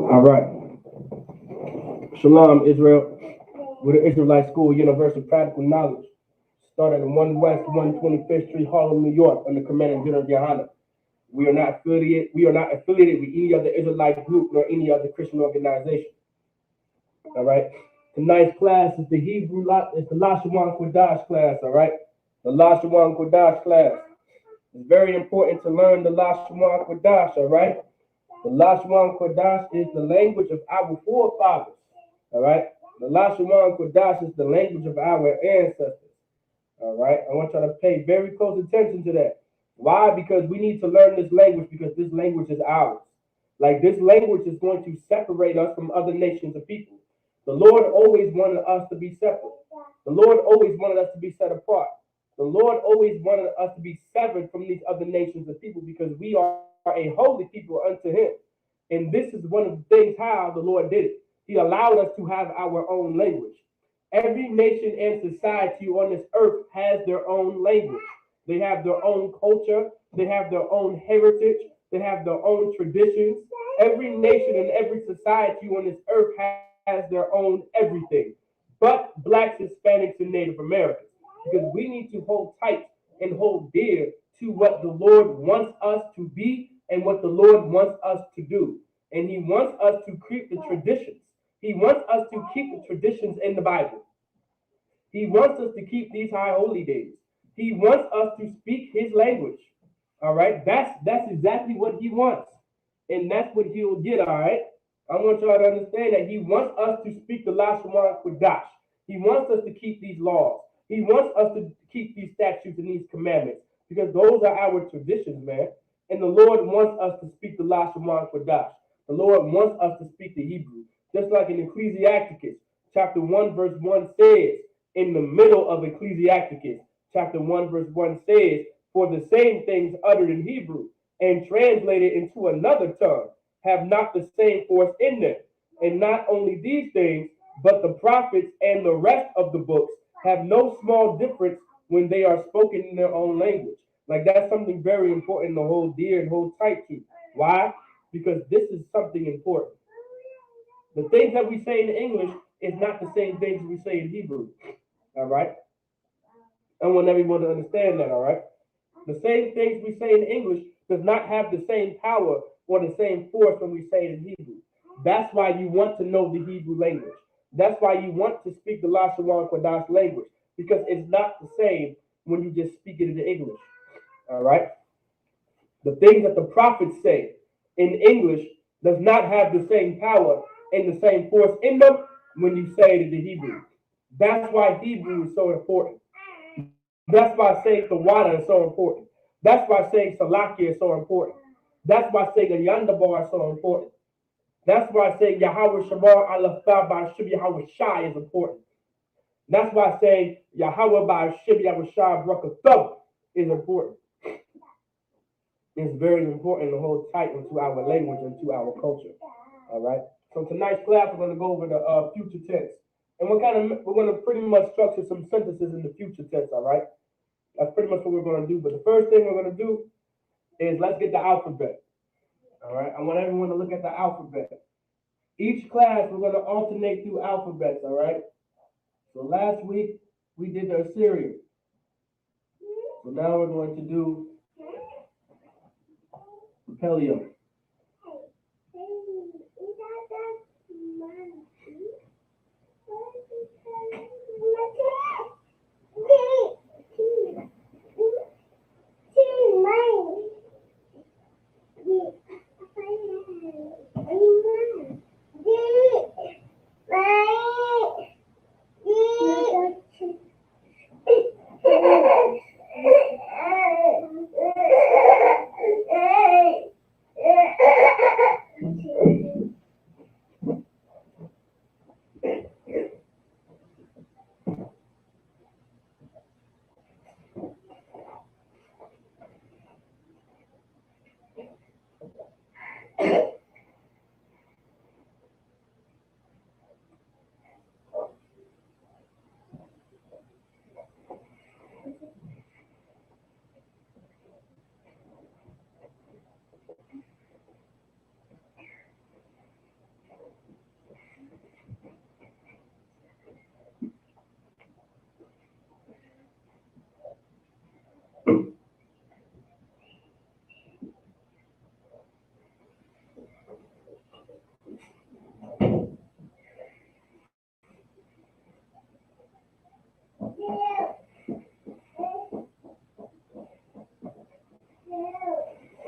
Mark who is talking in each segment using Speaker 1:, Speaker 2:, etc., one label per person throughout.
Speaker 1: All right. Shalom, Israel. We're the Israelite School Universal Practical Knowledge. Started at 1 West 125th Street, Harlem, New York, under Command General Yohana. We are not affiliated with any other Israelite group nor any other Christian organization. All right. Tonight's class is the Lashawan Qadash class. All right. The Lashawan Qadash class. It's very important to learn the Lashawan Qadash. All right. The Lashawan Qadash is the language of our forefathers. All right. The Lashawan Qadash is the language of our ancestors. All right. I want y'all to pay very close attention to that. Why? Because we need to learn this language because this language is ours. Like this language is going to separate us from other nations of people. The Lord always wanted us to be separate. The Lord always wanted us to be set apart. The Lord always wanted us to be severed from these other nations of people because we are a holy people unto Him. And this is one of the things how the Lord did it. He allowed us to have our own language. Every nation and society on this earth has their own language. They have their own culture. They have their own heritage. They have their own traditions. Every nation and every society on this earth has their own everything, but blacks, Hispanics, and Native Americans. Because we need to hold tight and hold dear to what the Lord wants us to be and what the Lord wants us to do. And He wants us to keep the traditions. He wants us to keep the traditions in the Bible. He wants us to keep these high holy days. He wants us to speak His language. All right, that's exactly what He wants, and that's what He'll get. All right, I want y'all to understand that He wants us to speak the Lashawan Qadash. He wants us to keep these laws. He wants us to keep these statutes and these commandments because those are our traditions, man. And the Lord wants us to speak the Lashawan Qadash. The Lord wants us to speak the Hebrew, just like in Ecclesiasticus chapter 1 verse 1 says. In the middle of Ecclesiasticus chapter 1 verse 1 says, for the same things uttered in Hebrew and translated into another tongue have not the same force in them. And not only these things, but the prophets and the rest of the books have no small difference when they are spoken in their own language. Like that's something very important to hold dear and hold tight to. Why? Because this is something important. The things that we say in English is not the same things we say in Hebrew. All right? I want everyone to understand that, all right? The same things we say in English does not have the same power or the same force when we say it in Hebrew. That's why you want to know the Hebrew language. That's why you want to speak the Lashawan Qadash language, because it's not the same when you just speak it in English. All right? The things that the prophets say in English does not have the same power and the same force in them when you say it in the Hebrew. That's why Hebrew is so important. That's why saying the water is so important. That's why saying Salakia is so important. That's why saying the Yandabar is so important. That's why saying Yahweh Shamar Alafah by Shib Yahweh Shai is important. That's why saying Yahweh by Shib Yahweh Shai Brakathub is important. It's very important to hold tight into our language and to our culture. All right. So tonight's class we're going to go over the future tense, and we're going to pretty much structure some sentences in the future tense. All right. That's pretty much what we're going to do. But the first thing we're going to do is let's get the alphabet. All right. I want everyone to look at the alphabet. Each class we're going to alternate through alphabets. All right. So last week we did the Assyrian. So now we're going to do Paleo.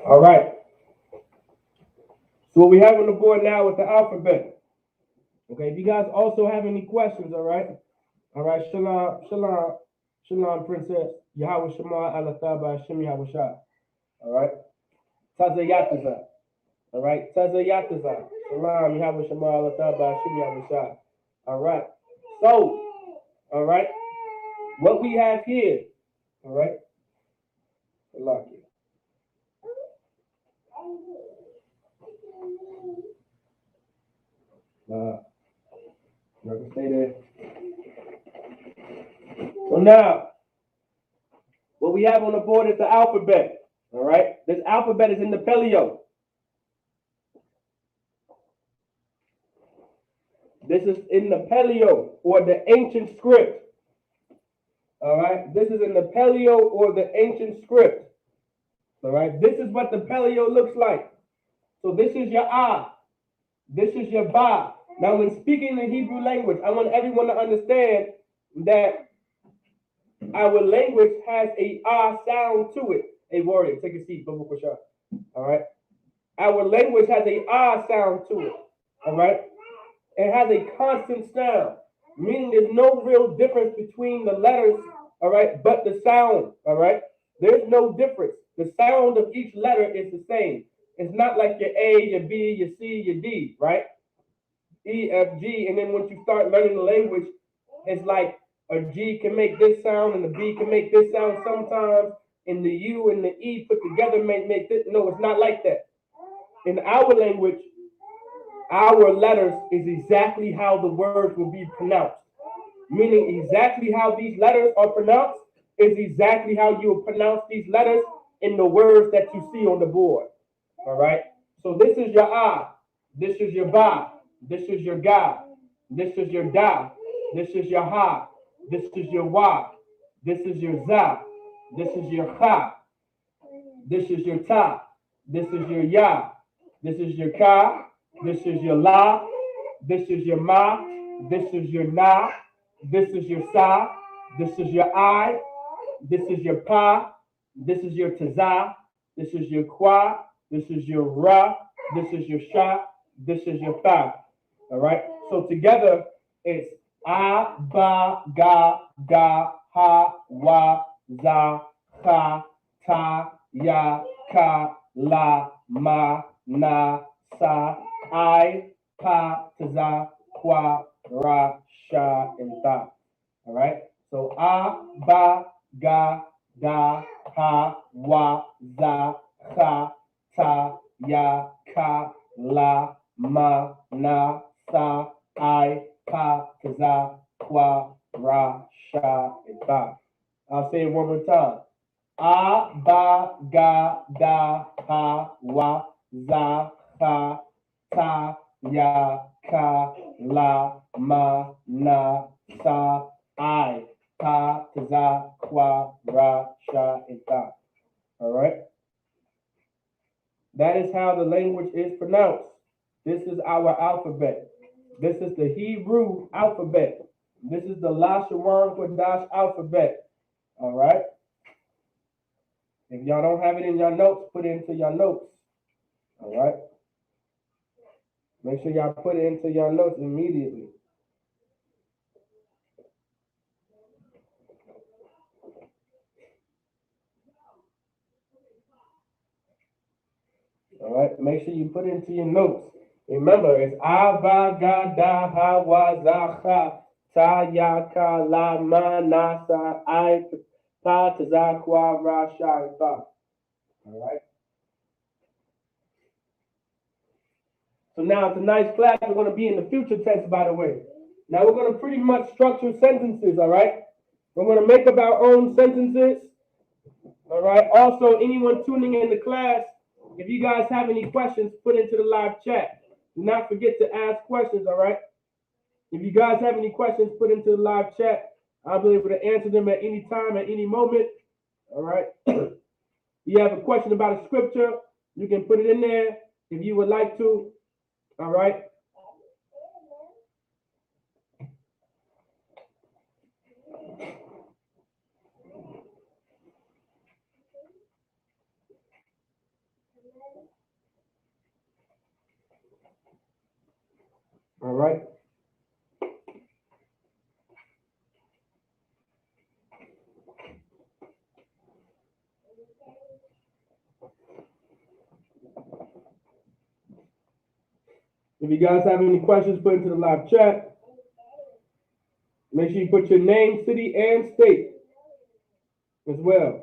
Speaker 1: All right. So what we have on the board now is the alphabet. Okay. If you guys also have any questions, all right. All right. Shalom, shalom, shalom, princess. Yahweh Shema Alathaba Hashem Yahweh Shah. All right. Tazayataza. All right. Tazayataza. Shalom, Yahweh Shema Alathaba Hashem Yahweh Shah. All right. So, all right. What we have here, all right. Lock it. You can stay there. So now, what we have on the board is the alphabet. All right. This alphabet is in the paleo. This is in the paleo or the ancient script. All right. This is in the paleo or the ancient script. All right. This is what the paleo looks like. So this is your ah. This is your ba. Now, when speaking the Hebrew language, I want everyone to understand that our language has a ah sound to it. Hey, warrior, take a seat. All right. Our language has a ah sound to it. All right. It has a constant sound, meaning there's no real difference between the letters. All right, but the sound. All right. There's no difference. The sound of each letter is the same. It's not like your A, your B, your C, your D, right? E, F, G, and then once you start learning the language, it's like a G can make this sound and the B can make this sound sometimes, and the U and the E put together may make this. No, it's not like that. In our language, our letters is exactly how the words will be pronounced. Meaning exactly how these letters are pronounced is exactly how you will pronounce these letters in the words that you see on the board. All right. So this is your ah. This is your ba. This is your ga. This is your da. This is your ha. This is your wa. This is your za. This is your ha. This is your ta. This is your ya. This is your ka. This is your la. This is your ma. This is your na. This is your sa. This is your I. This is your pa. This is your taza. This is your kwa. This is your ra. This is your sha. This is your fa. All right. So together it's a, ba, ga, ha, wa, za, ha, ta, ya, ka, la, ma, na, sa, I, pa, taza, kwa, ra, sha, and ta. All right. So a, ba, ga, ha, wa, za, ha, ta, ya, ka, la, ma, na, sa, I, pa, taza, kwa, ra, sha, and ta. I'll say it one more time. A, ba, ga, ha, wa, za, ha, ta, ya, ka, la, ma, na, sa, I, pa, taza, kwa, ra, sha, and ta. All right. That is how the language is pronounced. This is our alphabet. This is the Hebrew alphabet. This is the Lashawan Qadash alphabet. All right. If y'all don't have it in your notes, put it into your notes. All right. Make sure y'all put it into your notes immediately. All right. Make sure you put it into your notes. Remember, it's Ava, Gada, Hawa, Zacha, Ta, Yaka, La, Ma, Nasa, I, Ta, Tazakwa, Rasha, and Ta. All right. So now tonight's class, we're going to be in the future tense, by the way. Now we're going to pretty much structure sentences, all right? We're going to make up our own sentences, all right? Also, anyone tuning in the class, if you guys have any questions, put into the live chat. Do not forget to ask questions, all right? If you guys have any questions, put into the live chat. I'll be able to answer them at any time, at any moment, all right? If you have a question about a scripture, you can put it in there if you would like to, all right? All right. If you guys have any questions, put into the live chat. Make sure you put your name, city, and state as well.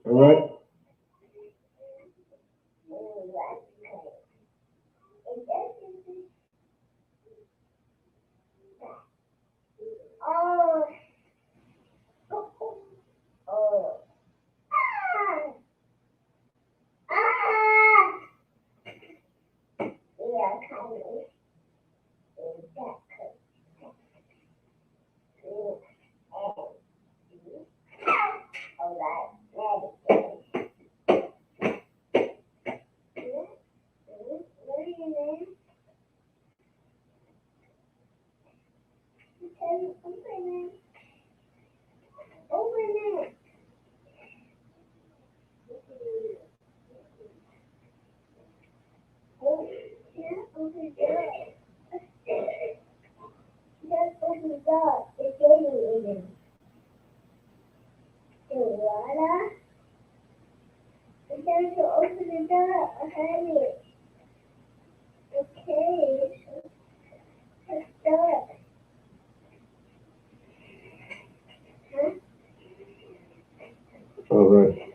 Speaker 1: All right. All right.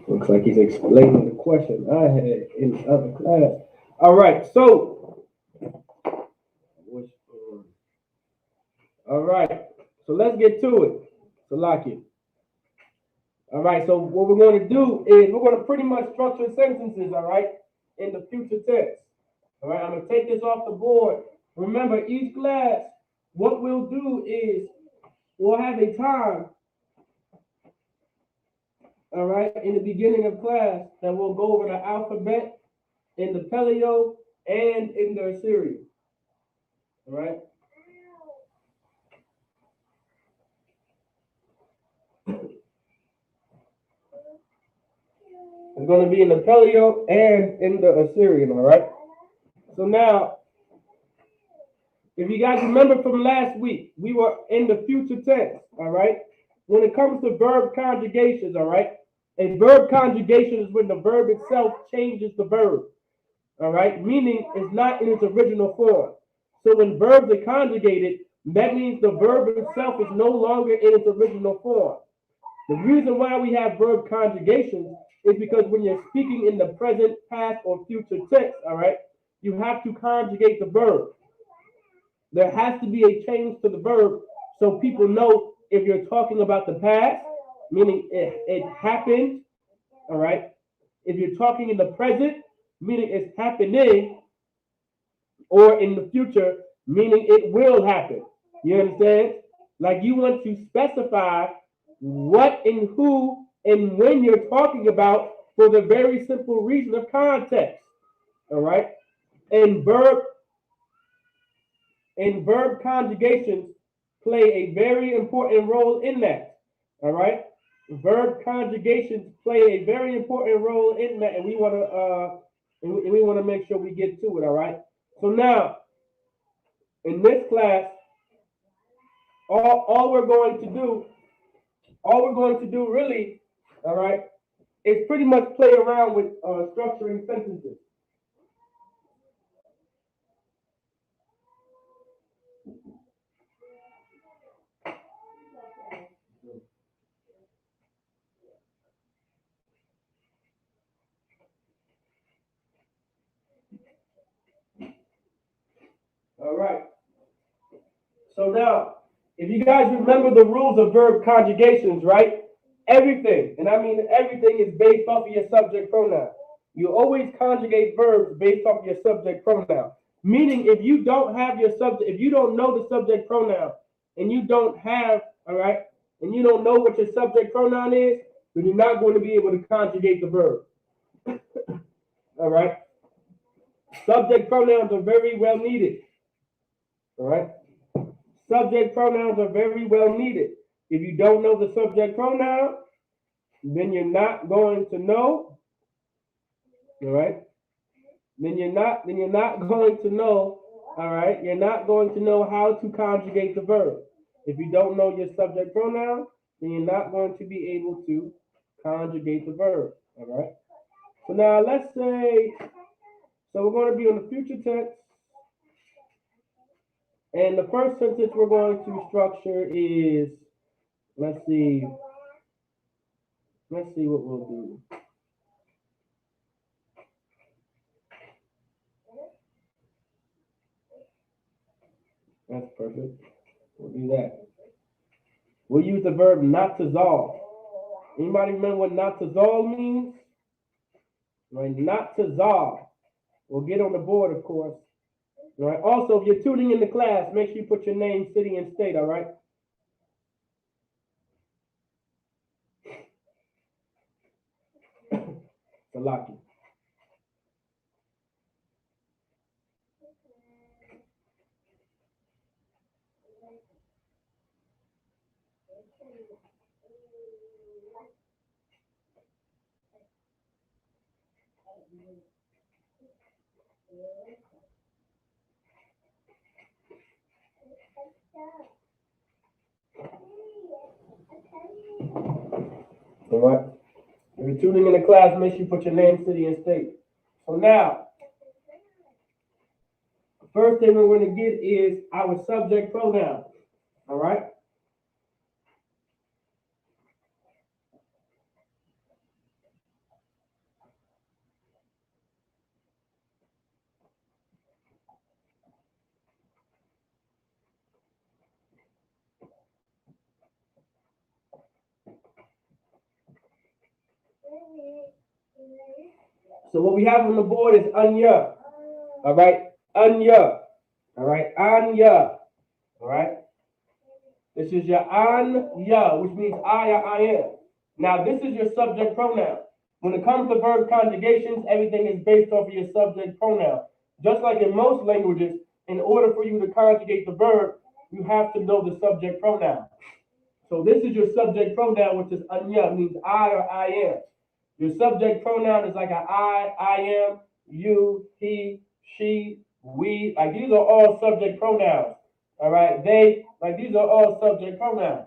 Speaker 1: Looks like he's explaining the question I had in the other class. All right. So, all right. So let's get to it. Salaki. All right. So what we're going to do is we're going to pretty much structure sentences. All right, in the future tense. All right. I'm going to take this off the board. Remember, each class, what we'll do is we'll have a time, all right, in the beginning of class that we'll go over the alphabet in the paleo and in the Assyrian. All right. It's going to be in the paleo and in the Assyrian. All right. So now, if you guys remember from last week, we were in the future tense. All right. When it comes to verb conjugations, all right, a verb conjugation is when the verb itself changes the verb. All right, meaning it's not in its original form. So when verbs are conjugated, that means the verb itself is no longer in its original form. The reason why we have verb conjugations is because when you're speaking in the present, past, or future tense, all right, you have to conjugate the verb. There has to be a change to the verb so people know if you're talking about the past, meaning it happened, all right? If you're talking in the present, meaning it's happening, or in the future, meaning it will happen. You understand? Like you want to specify what and who and when you're talking about for the very simple reason of context. All right? And verb conjugations play a very important role in that. All right? Verb conjugations play a very important role in that, and we want to make sure we get to it. All right. So now, in this class, all we're going to do really, all right, is pretty much play around with structuring sentences. All right. So now, if you guys remember the rules of verb conjugations, right? Everything, and I mean everything, is based off of your subject pronoun. You always conjugate verbs based off your subject pronoun. Meaning, if you don't have your subject, if you don't know the subject pronoun, and you don't have, all right, and you don't know what your subject pronoun is, then you're not going to be able to conjugate the verb. All right. Subject pronouns are very well needed. All right. Subject pronouns are very well needed. If you don't know the subject pronoun, then you're not going to know. All right. Then you're not going to know. All right. You're not going to know how to conjugate the verb. If you don't know your subject pronoun, then you're not going to be able to conjugate the verb. All right. So now let's say, so we're going to be on the future tense. And the first sentence we're going to structure is, let's see what we'll do. That's perfect. We'll do that. We'll use the verb not to zol. Anybody remember what not to zol means? Right, not to zol. We'll get on the board, of course. All right. Also, if you're tuning in the class, make sure you put your name, city, and state. All right. Salaki. All right. If you're tuning in the class, make sure you put your name, city, and state. So now, the first thing we're going to get is our subject pronoun. All right. So what we have on the board is anya. All right. Anya. All right. Anya. All right. This is your anya, which means I or I am. Now, this is your subject pronoun. When it comes to verb conjugations, everything is based off of your subject pronoun. Just like in most languages, in order for you to conjugate the verb, you have to know the subject pronoun. So this is your subject pronoun, which is anya, means I or I am. Your subject pronoun is like I am, you, he, she, we. Like these are all subject pronouns. All right, they, like these are all subject pronouns.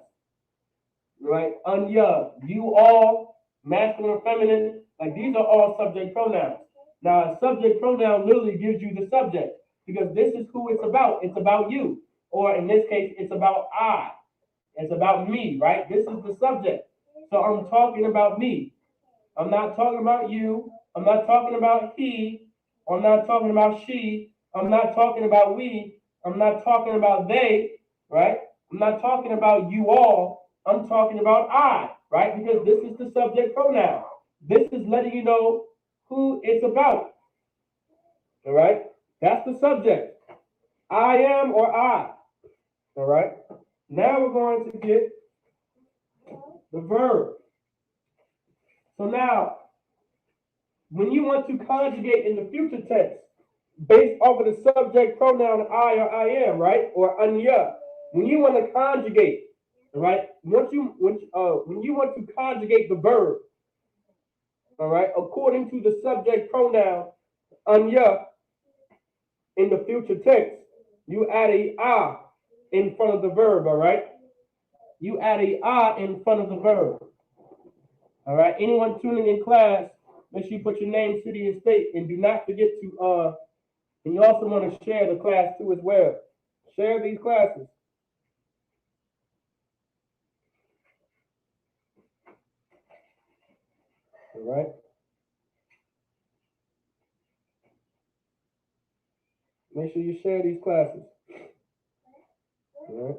Speaker 1: Right, anya, you all, masculine, feminine. Like these are all subject pronouns. Now, a subject pronoun literally gives you the subject because this is who it's about. It's about you, or in this case, it's about I. It's about me, right? This is the subject. So I'm talking about me. I'm not talking about you. I'm not talking about he. I'm not talking about she. I'm not talking about we. I'm not talking about they, right? I'm not talking about you all. I'm talking about I, right? Because this is the subject pronoun. This is letting you know who it's about. All right? That's the subject. I am or I. All right? Now we're going to get the verb. So now, when you want to conjugate in the future tense, based off of the subject pronoun I or I am, right? Or anya, when you want to conjugate, right? When you want to conjugate the verb, all right, according to the subject pronoun anya in the future tense, you add a ah in front of the verb, all right? You add a ah in front of the verb. All right. Anyone tuning in class, make sure you put your name, city, and state, and do not forget to and you also want to share the class too as well. Share these classes. All right. Make sure you share these classes. All right.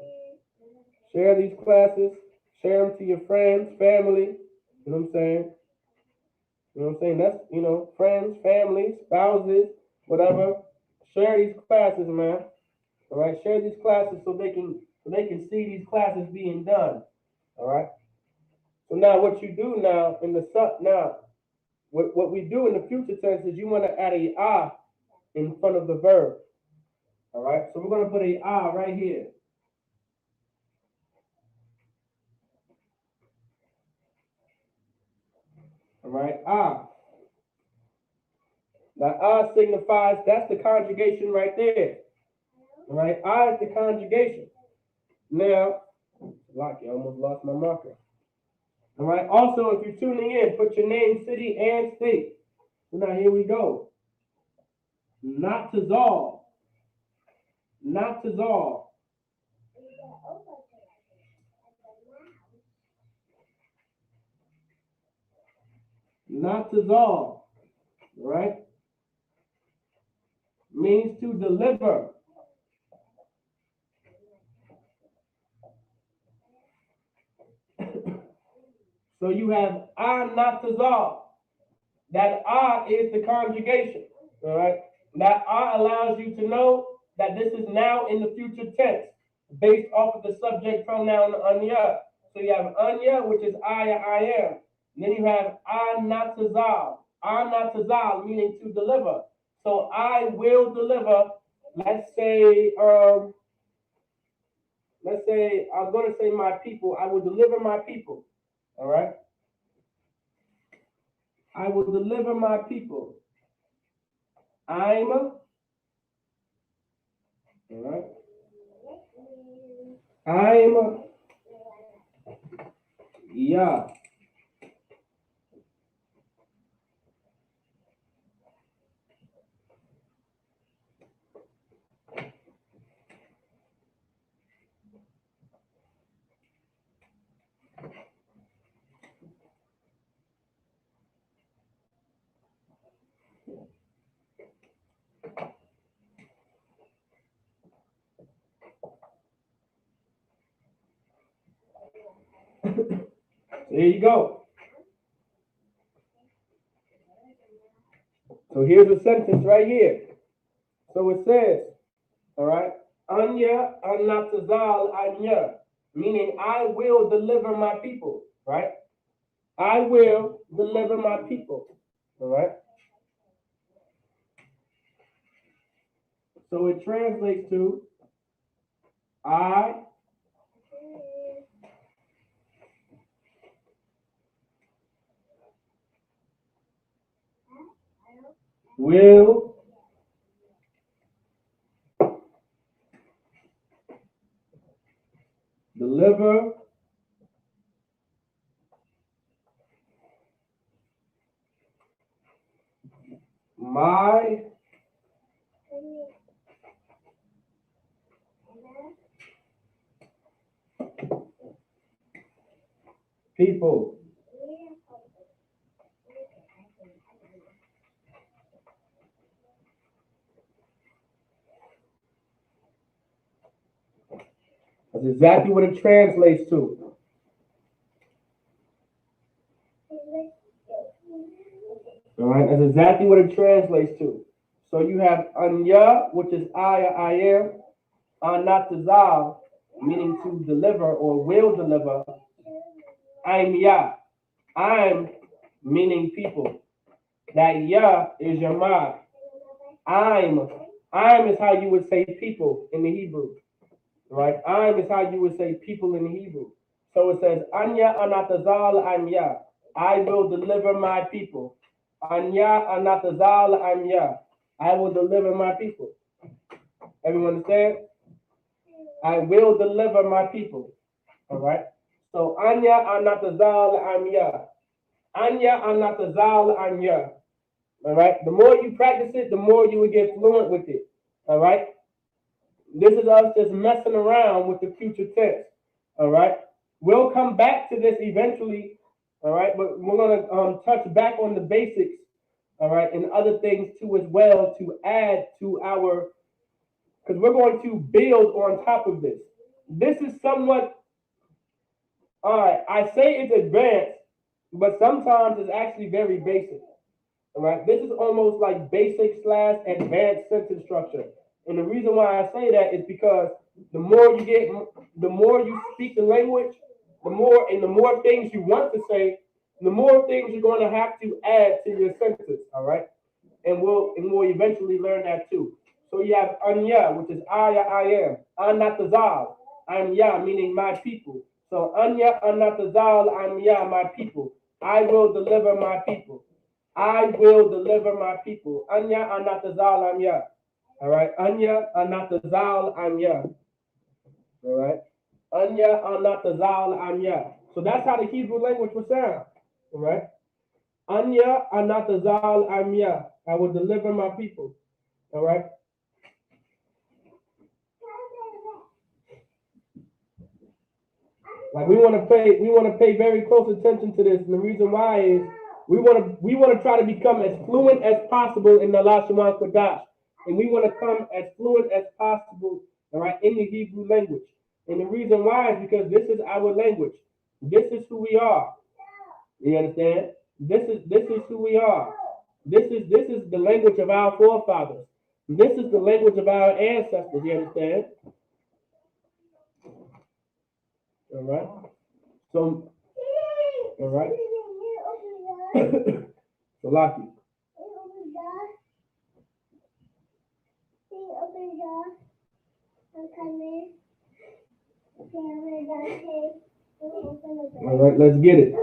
Speaker 1: Share these classes. Share them to your friends, family. You know what I'm saying? You know what I'm saying? That's, friends, family, spouses, whatever. Share these classes, man. All right, share these classes so they can see these classes being done. All right. So now what you do now in the what we do in the future tense is you want to add a "ah" in front of the verb. All right. So we're going to put a "ah" right here. All right. "Ah." Now "ah" signifies, that's the conjugation right there. All right. "Ah" is the conjugation. Now, I almost lost my marker. All right. Also, if you're tuning in, put your name, city, and state. So now here we go. Not to Zal. Not to Zal. Not to Zal. Right? Means to deliver. So you have not to Zal. That is the conjugation. All right? That allows you to know that this is now in the future tense based off of the subject pronoun anya. So you have anya, which is I am. And then you have not to Zal, meaning to deliver. So I will deliver, let's say I was going to say my people. I will deliver my people. All right? I will deliver my people. All right? Yeah. There you go. So here's a sentence right here. So it says, all right, Anya anatazal anya, meaning I will deliver my people, right? I will deliver my people, all right? So it translates to I will deliver my people. That's exactly what it translates to. All right, that's exactly what it translates to. So you have anya, which is I am, anatazal, meaning to deliver or will deliver. I'm ya. I'm meaning people. That ya is your ma. I'm is how you would say people in the Hebrew. Right? I'm is how you would say people in the Hebrew. So it says, Anya anatazal anya. I will deliver my people. Anya anatazal anya. I will deliver my people. Everyone understand? I will deliver my people. All right? So Anya anatazal anya. Anya anatazal anya. All right? The more you practice it, the more you will get fluent with it. All right? This is us just messing around with the future tense. All right? We'll come back to this eventually. All right? But we're going to touch back on the basics. All right? And other things too as well to add to our, because we're going to build on top of this. This is somewhat All right, I say it's advanced, but sometimes it's actually very basic. All right, this is almost like basic slash advanced sentence structure. And the reason why I say that is because the more you get, the more you speak the language, the more things you want to say, the more things you're going to have to add to your sentence. All right, and we'll eventually learn that too. So you have anya, which is I am. Anatazal, I'm ya, meaning my people. So anya anatazal, I'm ya, my people. I will deliver my people. I will deliver my people. Anya anatazal, I'm ya. All right, anya anatazal, I'm ya. All right, anya anatazal, I'm ya. So that's how the Hebrew language would sound. All right. Anya anatazal amya. I will deliver my people. All right. Like we want to pay very close attention to this, and the reason why is we want to try to become as fluent as possible in the Lashawan Qadash, and we want to come as fluent as possible, all right, in the Hebrew language. And the reason why is because this is our language. This is who we are. You understand? This is who we are. This is the language of our forefathers. This is the language of our ancestors. You understand? All right. So, all right. So, Lucky. All right, let's get it.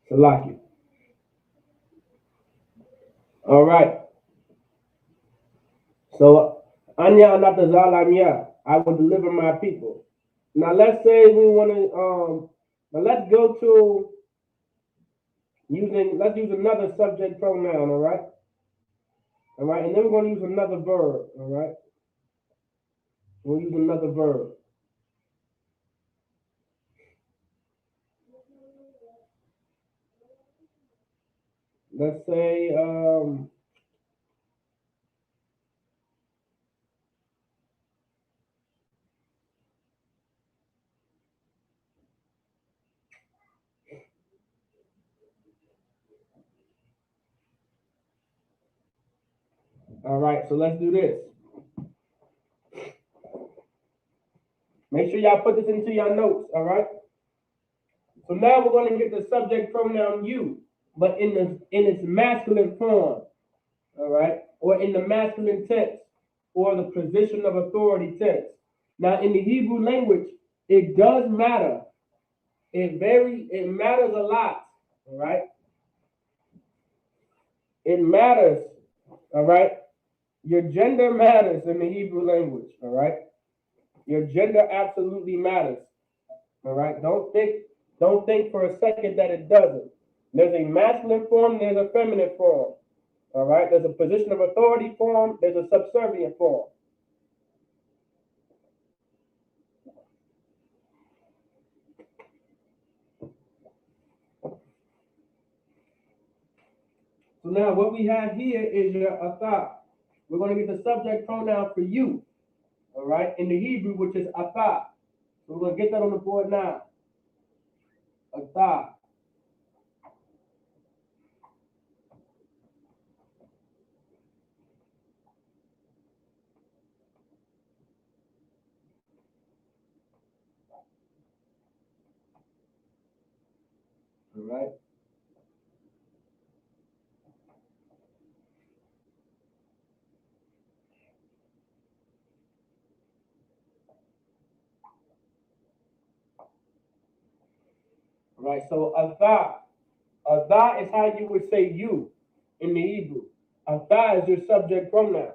Speaker 1: So, Lucky. All right. So, Anya Anatazal I will deliver my people. Now, let's say we want to, now let's go to let's use another subject pronoun, all right? All right, and then we're going to use another verb, all right? We'll use another verb. Let's say, all right, so let's do this. Make sure y'all put this into your notes, all right? So now we're going to get the subject pronoun you, but in its masculine form, all right? Or in the masculine tense, or the position of authority tense. Now, in the Hebrew language, it does matter. It matters a lot, all right? It matters, all right? Your gender matters in the Hebrew language, all right? Your gender absolutely matters, all right? Don't think for a second that it doesn't. There's a masculine form, there's a feminine form, all right? There's a position of authority form, there's a subservient form. So now what we have here is your atah. We're going to get the subject pronoun for you, all right, in the Hebrew, which is atah. So we're going to get that on the board now. Atah. All right. Right? So atha is how you would say you in the Hebrew. Atha is your subject pronoun.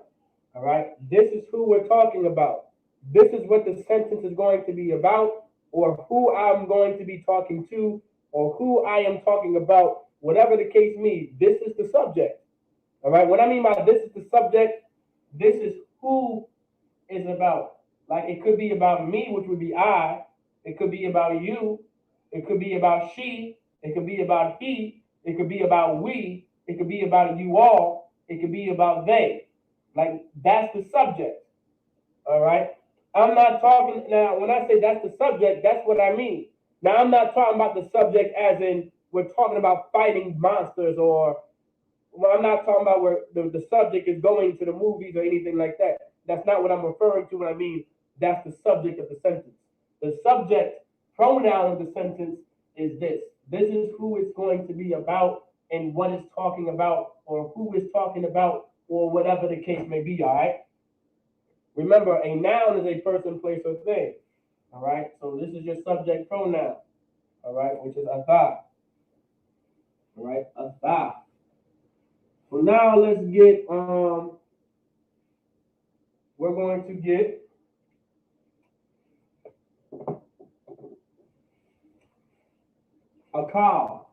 Speaker 1: All right? This is who we're talking about. This is what the sentence is going to be about, or who I'm going to be talking to, or who I am talking about, whatever the case may be. This is the subject. All right? What I mean by this is the subject, this is who is about. Like it could be about me, which would be I. It could be about you. It could be about she. It could be about he. It could be about we. It could be about you all. It could be about they. Like that's the subject. All right. I'm not talking now. When I say that's the subject, that's what I mean. Now I'm not talking about the subject as in we're talking about fighting monsters, or well, I'm not talking about where the subject is going to the movies or anything like that. That's not what I'm referring to when I mean that's the subject of the sentence. The subject pronoun of the sentence is this. This is who it's going to be about and what it's talking about, or who is talking about, or whatever the case may be. All right. Remember, a noun is a person, place, or thing. All right. So this is your subject pronoun. All right, which is atha. All right, atha. So now let's get we're going to get a cow.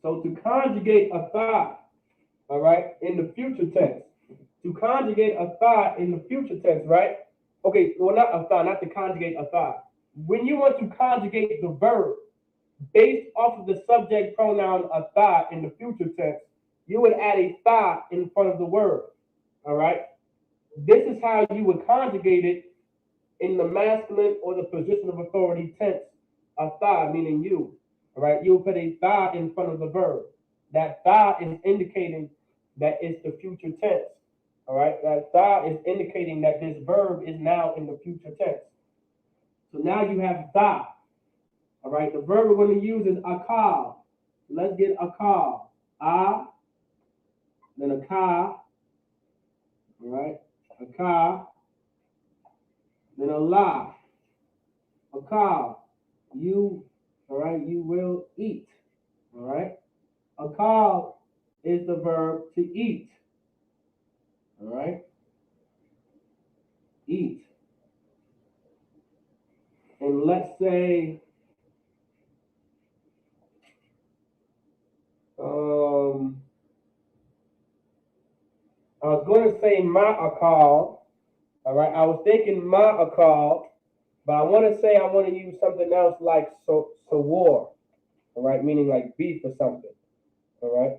Speaker 1: So to conjugate atha, all right, in the future tense. To conjugate atha in the future tense, right? Okay, well not atha, not to conjugate atha. When you want to conjugate the verb based off of the subject pronoun atha in the future tense, you would add a tha in front of the word. All right. This is how you would conjugate it in the masculine or the position of authority tense. Atha meaning you. All right. You put a tha in front of the verb. That tha is indicating that it's the future tense. All right. That tha is indicating that this verb is now in the future tense. So now you have tha. All right. The verb we're going to use is akal. Let's get akal. Then a ka. All right. A ka. Then a la. A cow. You, all right, you will eat. All right. A cow is the verb to eat. All right. Eat. And let's say, I was going to say ma'akal. All right. I was thinking ma'akal, but I want to say I want to use something else like sawar. All right. Meaning like beef or something. All right.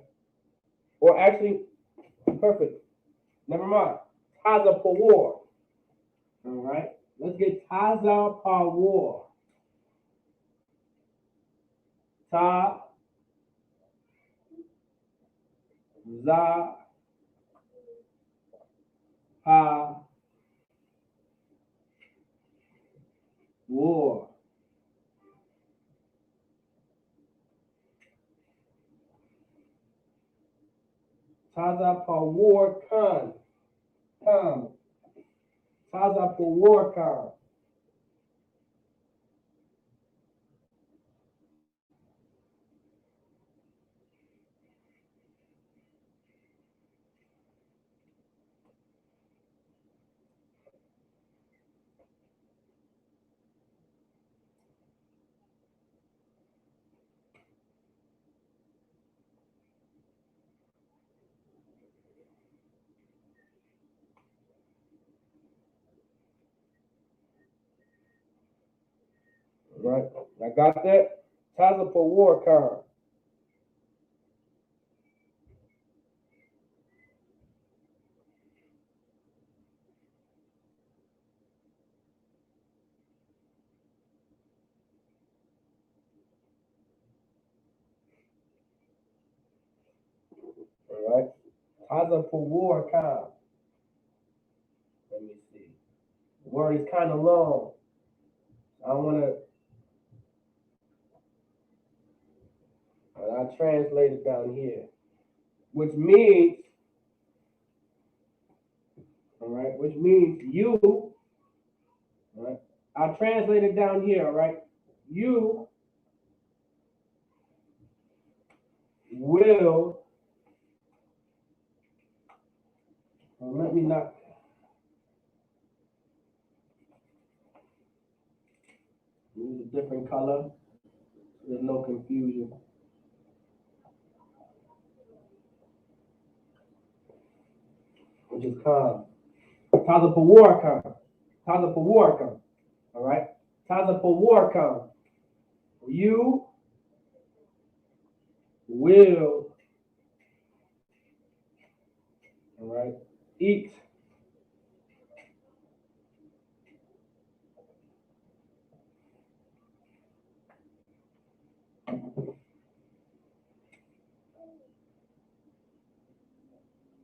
Speaker 1: Or actually, perfect. Never mind. Taza pawar. All right. Let's get Taza pawar. Ta za pa war. Taza pa war kan. Come. Taza pa war kan. Right. I got that. Taza pa war kan. All right. Taza pa war kan. Let me see. The word is kind of long. I want to. I'll translate it down here, which means, all all right, which means you, all right, I'll translate it down here, all right, you will, let me not, use a different color, there's no confusion. Which is calm. Taza Pawarkam. Taza Pawarkam. All right? Taza Pawarkam. You will, all right, eat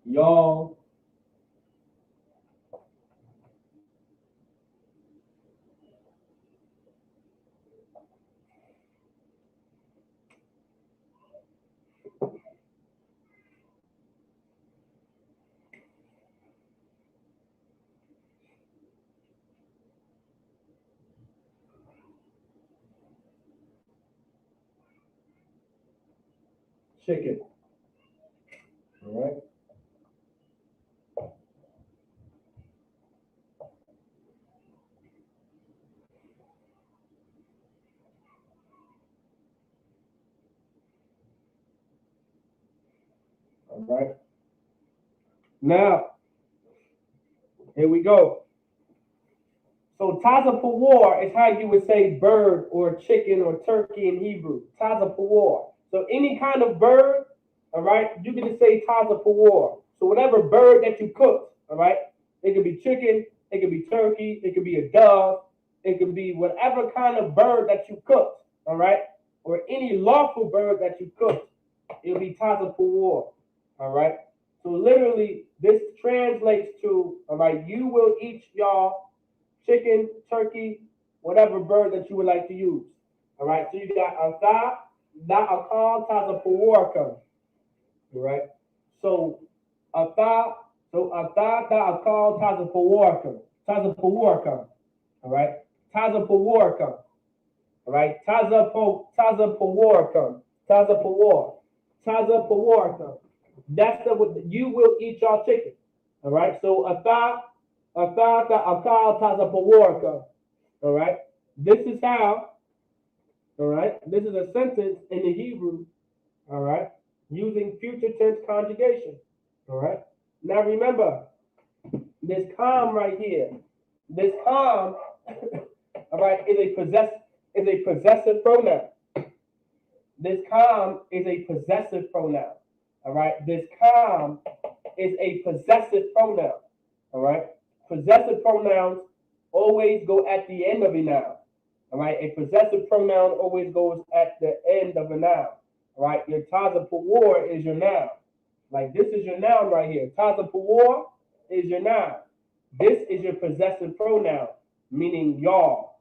Speaker 1: y'all chicken. All right? All right? Now, here we go. So Taza Pawar is how you would say bird or chicken or turkey in Hebrew. Taza Pawar. So any kind of bird, all right, you can just say Taza Pawar. So whatever bird that you cook, all right, it could be chicken, it could be turkey, it could be a dove, it could be whatever kind of bird that you cook, all right, or any lawful bird that you cook, it'll be Taza Pawar, all right. So literally, this translates to, all right, you will eat y'all chicken, turkey, whatever bird that you would like to use. All right, so you got asa, da'akal, tazapawarka. All right, so asa, da'akal, tazapawarka. All right, tazapawarka. All right, tazapawarka, tazapawarka. That's the you will eat your chicken. All right, so asa. All right. This is how, all right, this is a sentence in the Hebrew, all right, using future tense conjugation. All right. Now remember, this calm right here, this calm, all right, is a possessive pronoun. This calm is a possessive pronoun. All right. This calm is a possessive pronoun. All right. Possessive pronouns always go at the end of a noun. All right. A possessive pronoun always goes at the end of a noun. All right. Your taza pawar is your noun. Like this is your noun right here. Taza pawar is your noun. This is your possessive pronoun, meaning y'all.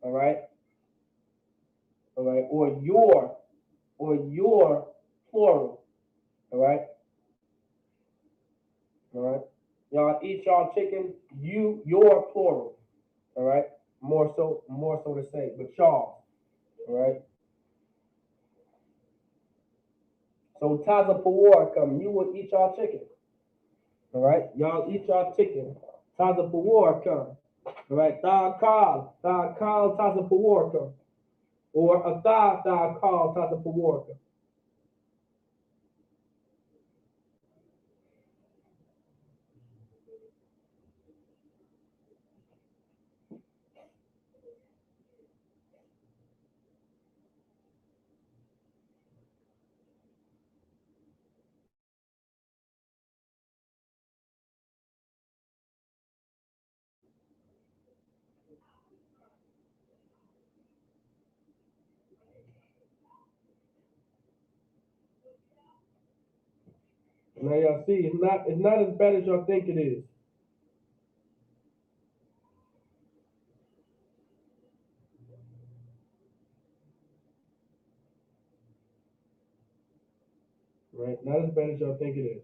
Speaker 1: All right. All right. Or your plural. All right. All right. Y'all eat y'all chicken, your plural. All right. More so to say, but y'all. All right. So Taza Pawar come, you will eat y'all chicken. All right. Y'all eat y'all chicken. Taza Pawar come. All right. Taza Pawar come. Or a Taza Pawar come. Now y'all see, it's not as bad as y'all think it is. Right? Not as bad as y'all think it is.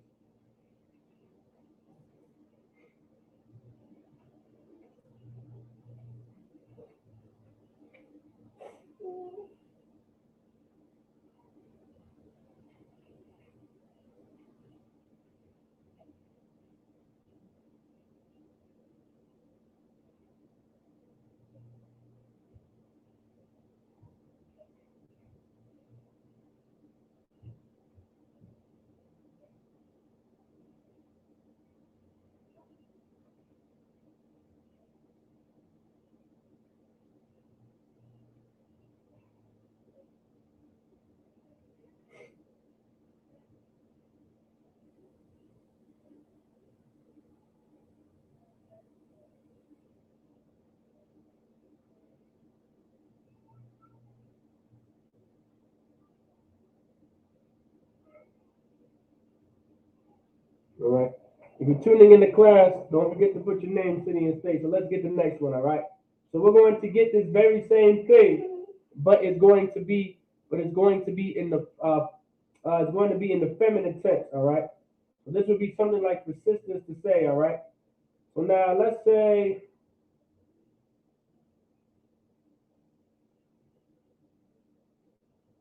Speaker 1: All right. If you're tuning in the class, don't forget to put your name, city, and state. So let's get the next one. All right. So we're going to get this very same thing, but it's going to be in the it's going to be in the feminine tense. All right. So this would be something like for sisters to say. All right. So now let's say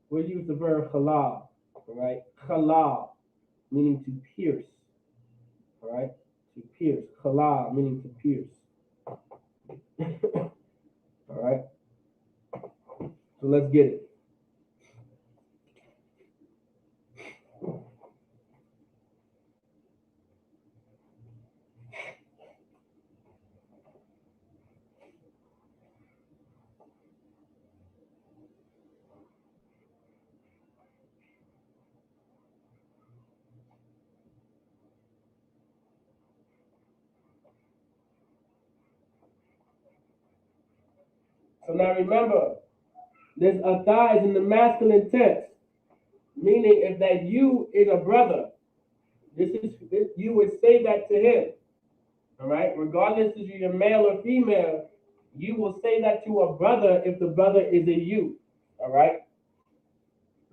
Speaker 1: we'll use the verb halal. All right. Halal meaning to pierce. All right. To pierce. Halal meaning to pierce. All right. So let's get it. So now remember, this atha is in the masculine tense, meaning if that you is a brother, you would say that to him. All right, regardless if you're male or female, you will say that to a brother if the brother is a you. All right.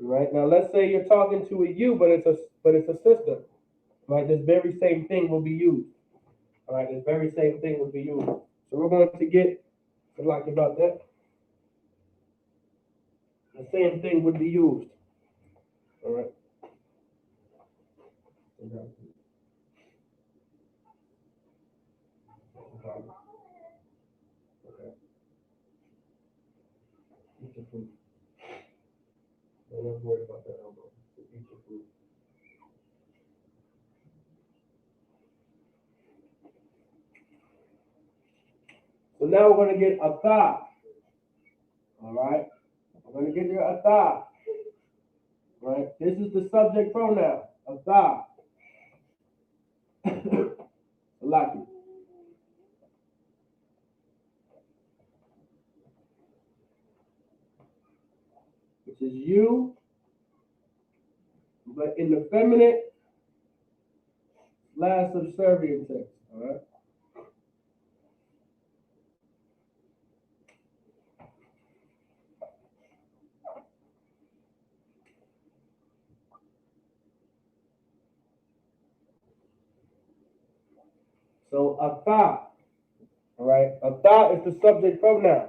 Speaker 1: All right. Now let's say you're talking to a you, but it's a sister. Right. This very same thing will be used. All right. This very same thing will be used. So we're going to get like about that. The same thing would be used. All right. Okay. Eat your food. Don't worry about that. Eat your food. So now we're going to get atha. All right. We're going to get your atha. Right. This is the subject pronoun. Atha. Lucky. Which is you, but in the feminine / subservient text. All right. So atha. All right. Atha is the subject pronoun.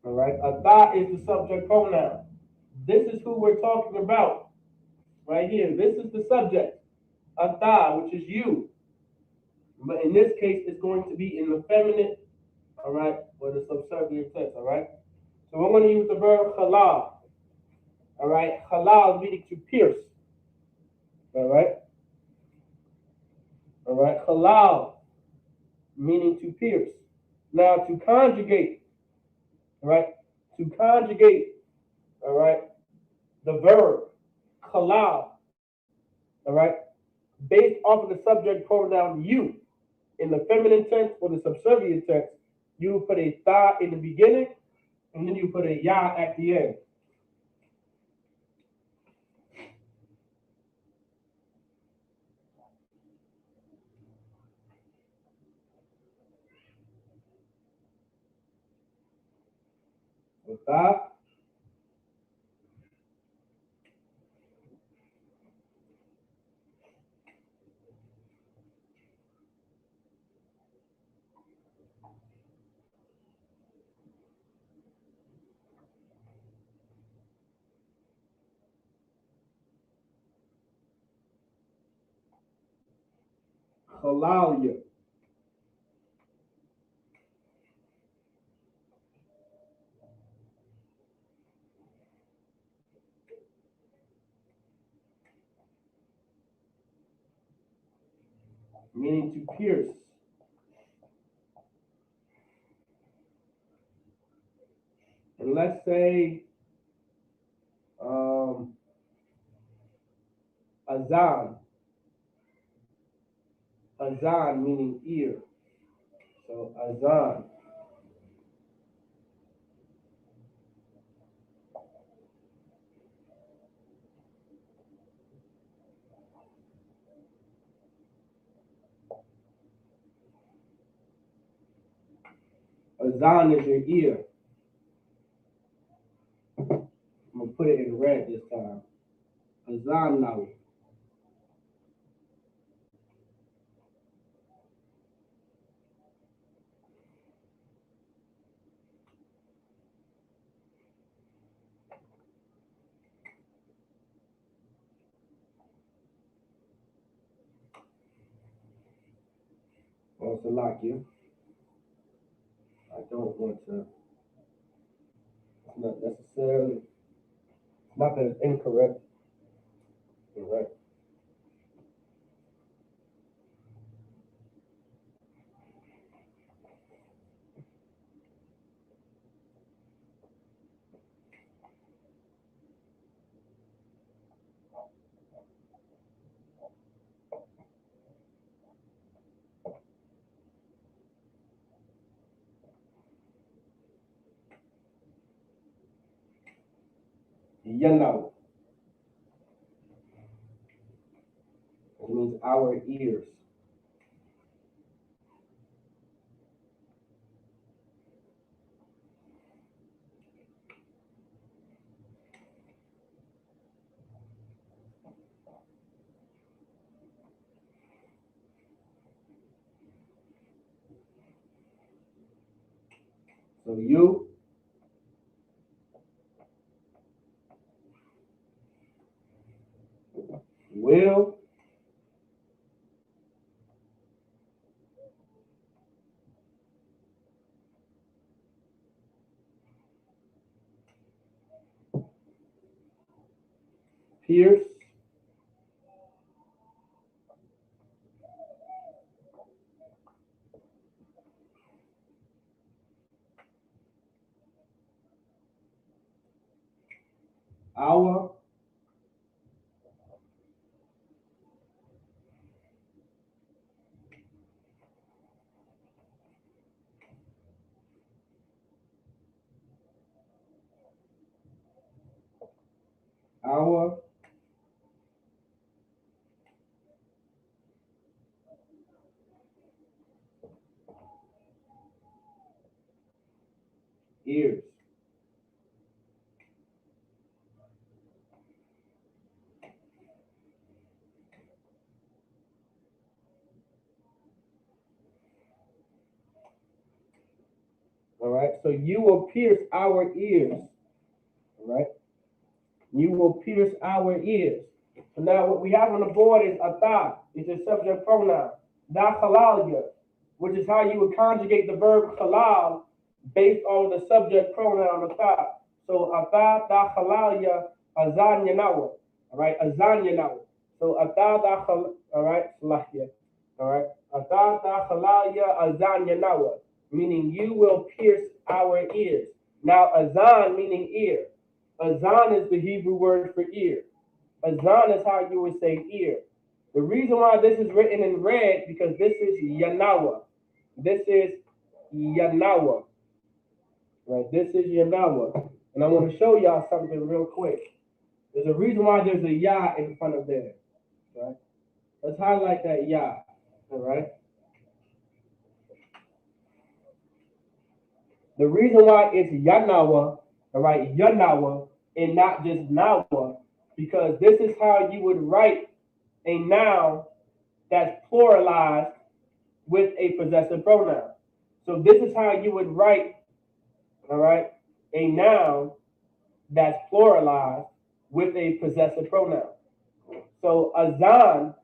Speaker 1: All right. Atha is the subject pronoun. This is who we're talking about right here. This is the subject. Atha, which is you. But in this case, it's going to be in the feminine, all right, or the subservient tense, all right? So we're going to use the verb halal, all right? Halal meaning to pierce, all right? All right, halal meaning to pierce. Now to conjugate, all right? To conjugate, all right, the verb halal, all right, based off of the subject pronoun you, in the feminine tense or the subservient tense, you put a tha in the beginning, and then you put a ya at the end. So tha, halalia. Meaning to pierce. And let's say azan. Azan meaning ear. So azan. Azan is your ear. I'm gonna put it in red this time. Azan now. Also like you. I don't want to. It's not necessarily. It's not that it's incorrect. Correct. Yanao. It means our ears. So you will pierce our our ears. All right. So you will pierce our ears. All right. You will pierce our ears. So now what we have on the board is ata. It's a subject pronoun. Da halalya, which is how you would conjugate the verb halal based on the subject pronoun ata. So ata da halalya azan yanawa. All right, azan yanawa. So ata da hal. All right, salahya. All right, ata da halalya azan yanawa, meaning you will pierce our ears. Now azan meaning ear. Azan is the Hebrew word for ear. Azan is how you would say ear. The reason why this is written in red because this is Yanawa. This is Yanawa. Right? This is Yanawa. And I want to show y'all something real quick. There's a reason why there's a Ya in front of there. Right? Let's highlight that Ya. All right. The reason why it's Yanawa, all right, Yanawa, and not just Nawa, because this is how you would write a noun that's pluralized with a possessive pronoun. So this is how you would write, all right, a noun that's pluralized with a possessive pronoun. So azan,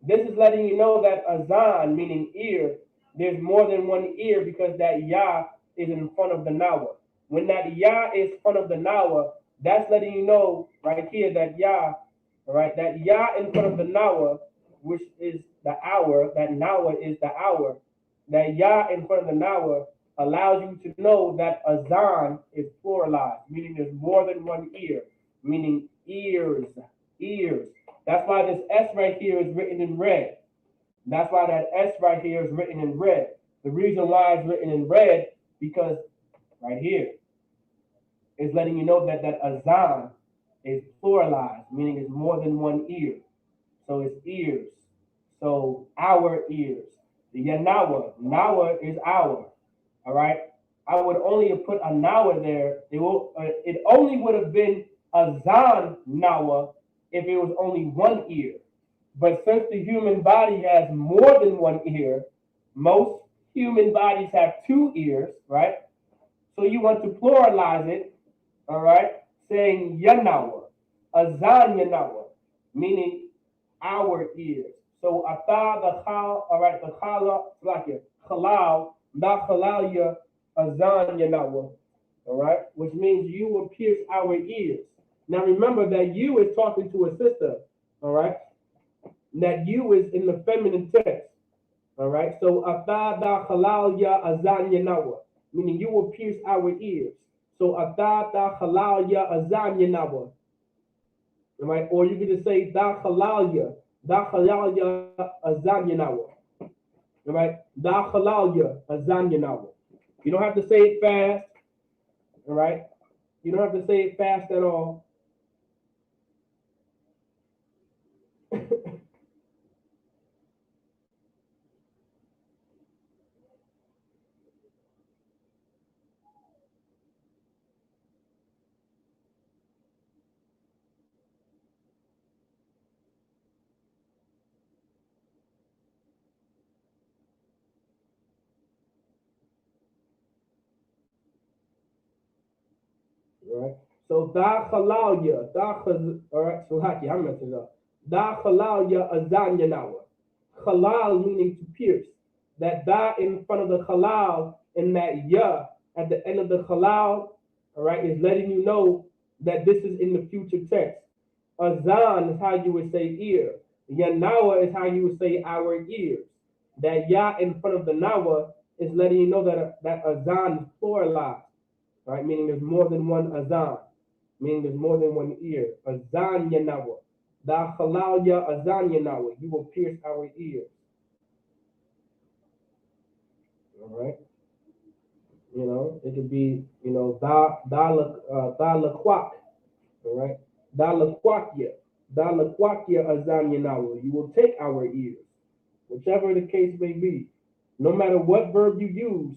Speaker 1: this is letting you know that azan, meaning ear, there's more than one ear because that ya is in front of the nawa. When that ya is in front of the nawa, that's letting you know right here that ya, all right, that ya in front of the nawa, which is the hour, that nawa is the hour, that ya in front of the nawa allows you to know that azan is pluralized, meaning there's more than one ear, meaning ears, ears. That's why this S right here is written in red. That's why that S right here is written in red. The reason why it's written in red, because right here is letting you know that that azan is pluralized, meaning it's more than one ear. So it's ears. So our ears. The yanawa, nawa is our. All right. I would only have put a nawa there. It only would have been a zan nawa if it was only one ear. But since the human body has more than one ear, most human bodies have two ears, right? So you want to pluralize it, all right, saying yanawa, azan yanawa, meaning our ears. So ata the khal, all right, the khala, like it, halal, not halalya, azan yanawa, all right, which means you will pierce our ears. Now remember that you is talking to a sister, all right, that you is in the feminine text. All right. So atada halal ya azan yanawa, meaning you will pierce our ears. So atada halal ya azan yanawa. All right. Or you can just say da halal ya azan yanawa. All right. Da halal ya azan yanawa. You don't have to say it fast. All right. You don't have to say it fast at all. Right? So da halalya, all right, so haki, I'm messing up. Da halalya azanya nawa. Halal meaning to pierce. That da in front of the halal and that ya at the end of the halal, all right, is letting you know that this is in the future tense. Azan is how you would say ear. Yanawa is how you would say our ears. That ya in front of the nawa is letting you know that azan is pluralized, right? Meaning there's more than one azan, meaning there's more than one ear. Azan yanawa. Da halal ya azan yanawa. You will pierce our ears. All right. You know, it could be, you know, da la quack. All right. Da la quakia. Da la quakia azan yanawa. You will take our ears. Whichever the case may be. No matter what verb you use,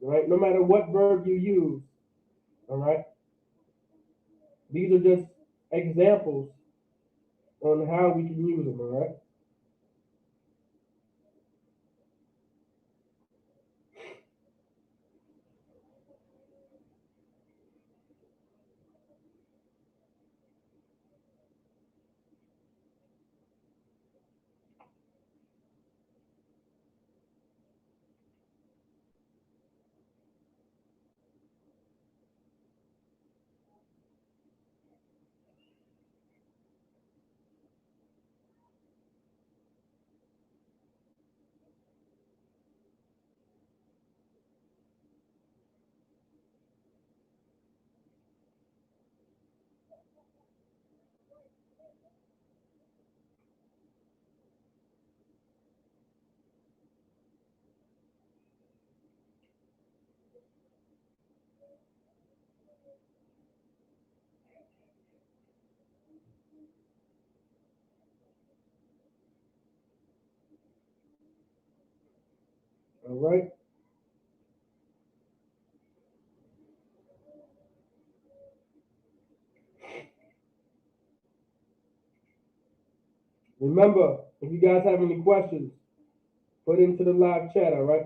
Speaker 1: right? No matter what verb you use, all right? These are just examples on how we can use them, all right? All right. Remember, if you guys have any questions, put into the live chat, all right?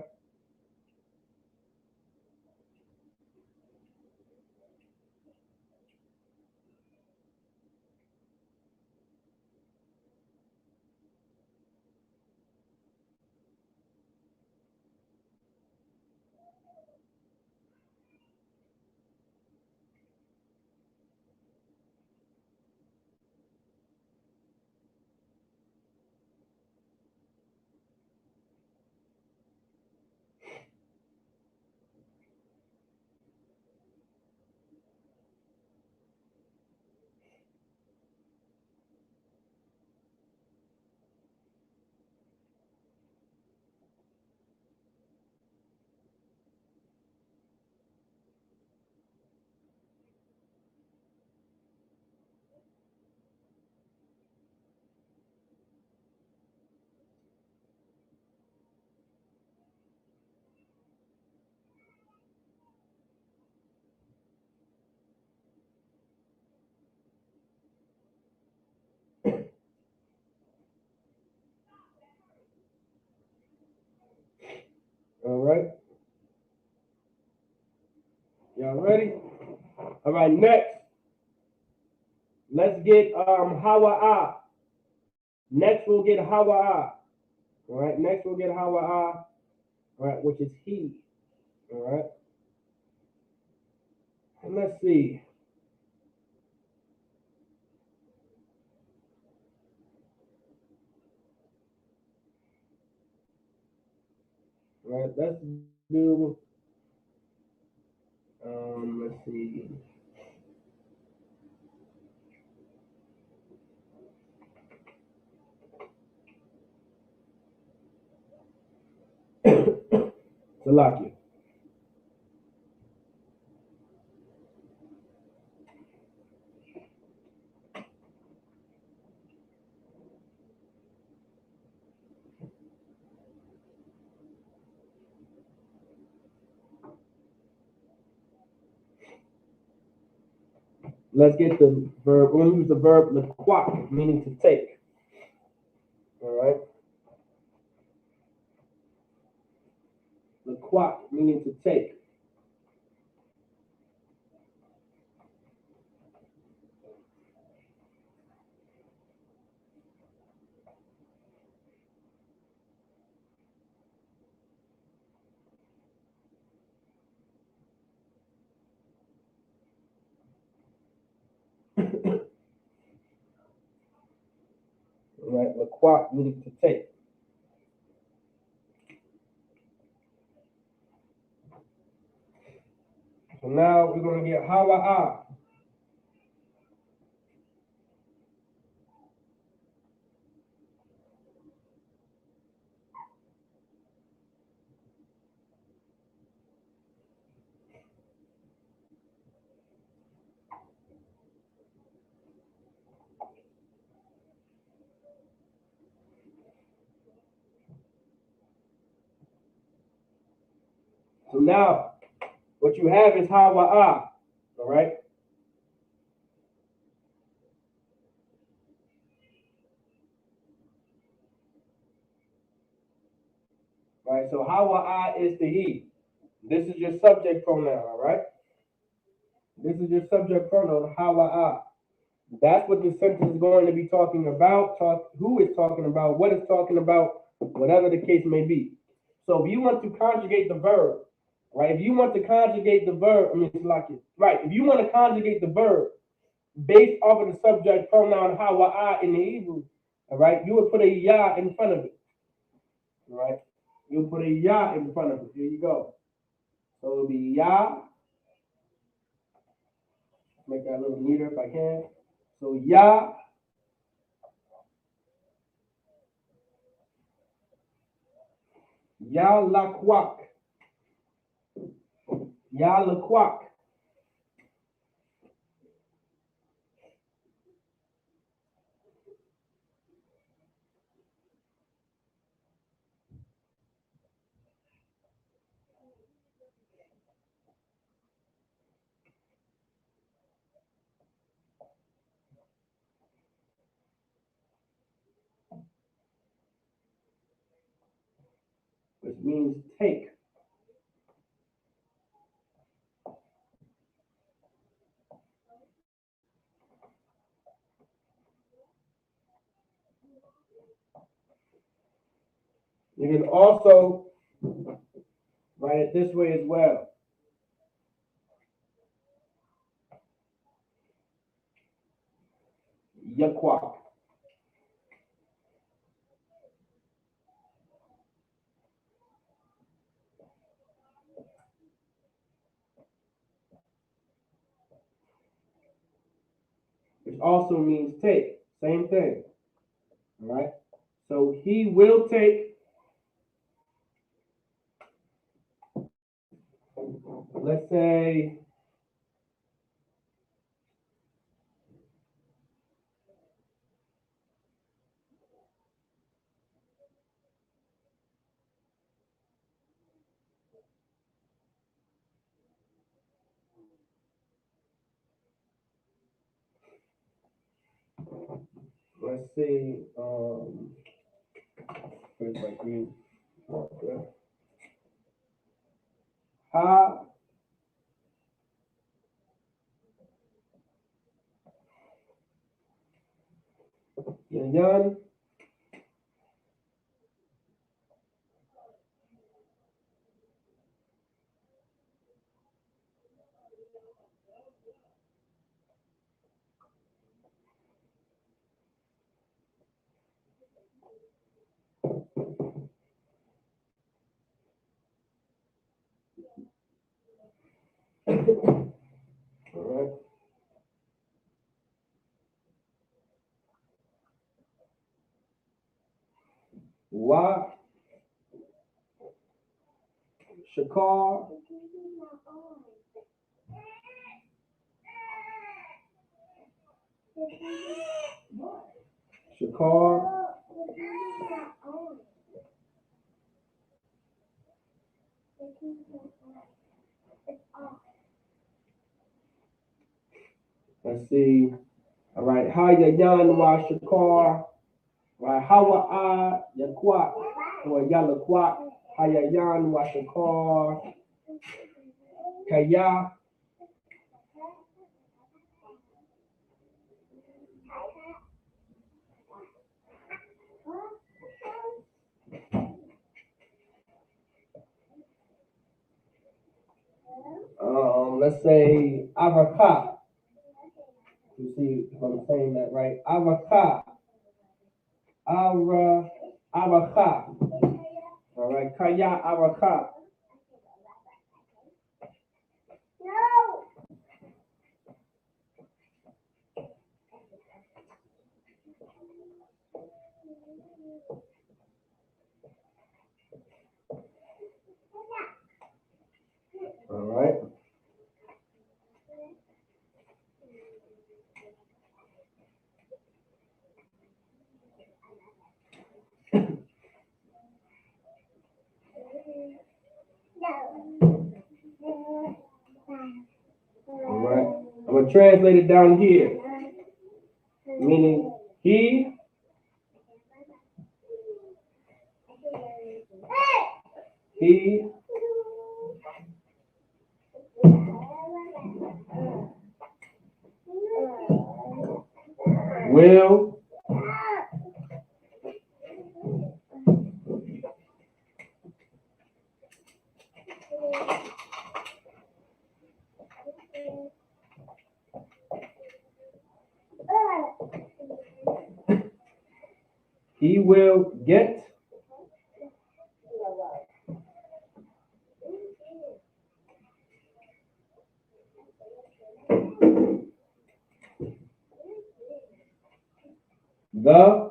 Speaker 1: All right. Y'all ready? All right. Next, let's get Hawa'a. Next, we'll get Hawa'a. All right. Next, we'll get Hawa'a. All right, which is he. All right. And let's see. All right. Let's do. Let's see. Salakia. Let's get the verb. We're gonna use the verb laquak, meaning to take. All right. Laquak, meaning to take. All right. Laquak, meaning to take. So now we're gonna get hawa'a. So now what you have is hawa'a. All right. All right. So hawa'a is the he. This is your subject pronoun. All right. This is your subject pronoun, hawa'a. That's what the sentence is going to be talking about, who it's talking about, what it's talking about, whatever the case may be. So if you want to conjugate the verb, right? If you want to conjugate the verb, right? If you want to conjugate the verb based off of the subject pronoun hawa'a in the Hebrew, all right, you would put a ya in front of it, all right? You'll put a ya in front of it. Here you go. So it'll be ya. Make that a little neater if I can. So ya. Ya laquak. Ya laquak. Which means take. You can also write it this way as well. Yaquak. Which also means take. Same thing. All right. So he will take, let's say, let's see, where's my green marker? Ha Yayan. All right. Wa Shakar. Shakar. Let's see. All right. Ha Yayan wa Shakar. Right. Hawa Yakwa or Yalakwa. Ha Yayan wa Shakar. Kaya. Let's say Avaka. You see if I'm saying that right. Avaka. Avaka. All right. Kaya Avaka. All right. All right. I'm going to translate it down here. Meaning he will get the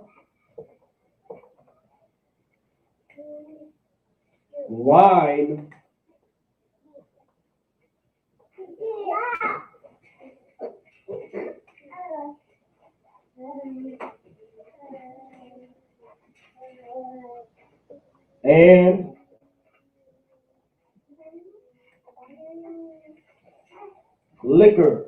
Speaker 1: wine and liquor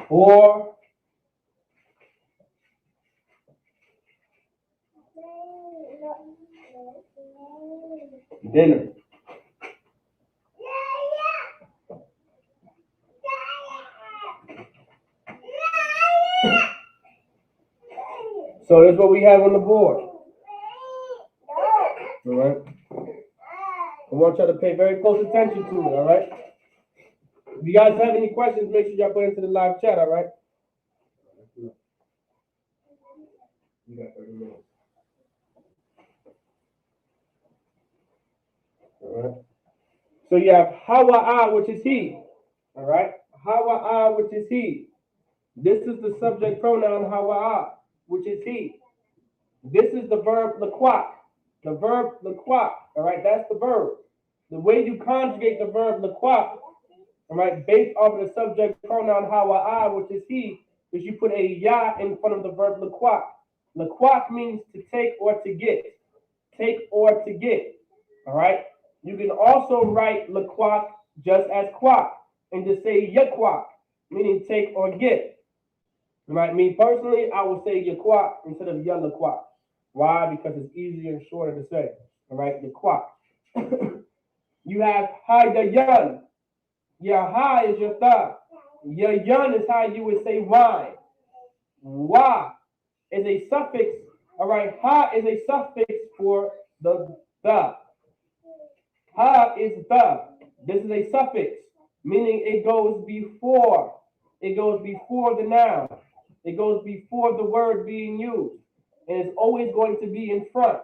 Speaker 1: for dinner. So that's what we have on the board. All right. I want y'all to pay very close attention to it. All right. If you guys have any questions, make sure y'all put it into the live chat. All right. You got 30 minutes. All right. So you have Hawa'a, which is he. All right. Hawa'a, which is he. This is the subject pronoun Hawa'a, which is he. This is the verb laquak. The verb laquak. All right. That's the verb. The way you conjugate the verb laquak, all right, based off of the subject pronoun Hawa'a, which is he, is you put a ya in front of the verb laquak. Laquak means to take or to get. Take or to get. All right. You can also write laquak just as quak and just say yaquak, meaning take or get. Right? Me personally, I would say yaquak instead of yalaquak. Why? Because it's easier and shorter to say. All right, yaquak. You have hayayan. Your ha is your thigh. Your yun is how you would say wine. Wa is a suffix. All right, ha is a suffix for the. Ha is the. This is a suffix, meaning it goes before. It goes before the noun. It goes before the word being used. And it's always going to be in front.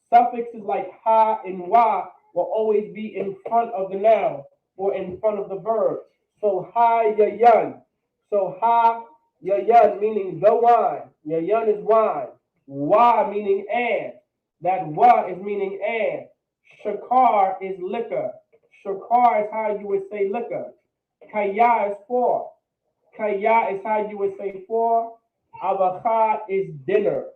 Speaker 1: Suffixes like ha and wa will always be in front of the noun or in front of the verb. So ha ya yun. So ha ya yun meaning the wine. Ya yun is wine. Wa meaning and. That wa is meaning and. Shakar is liquor. Shakar is how you would say liquor. Kaya is for. Kaya is how you would say for. Avacha is dinner.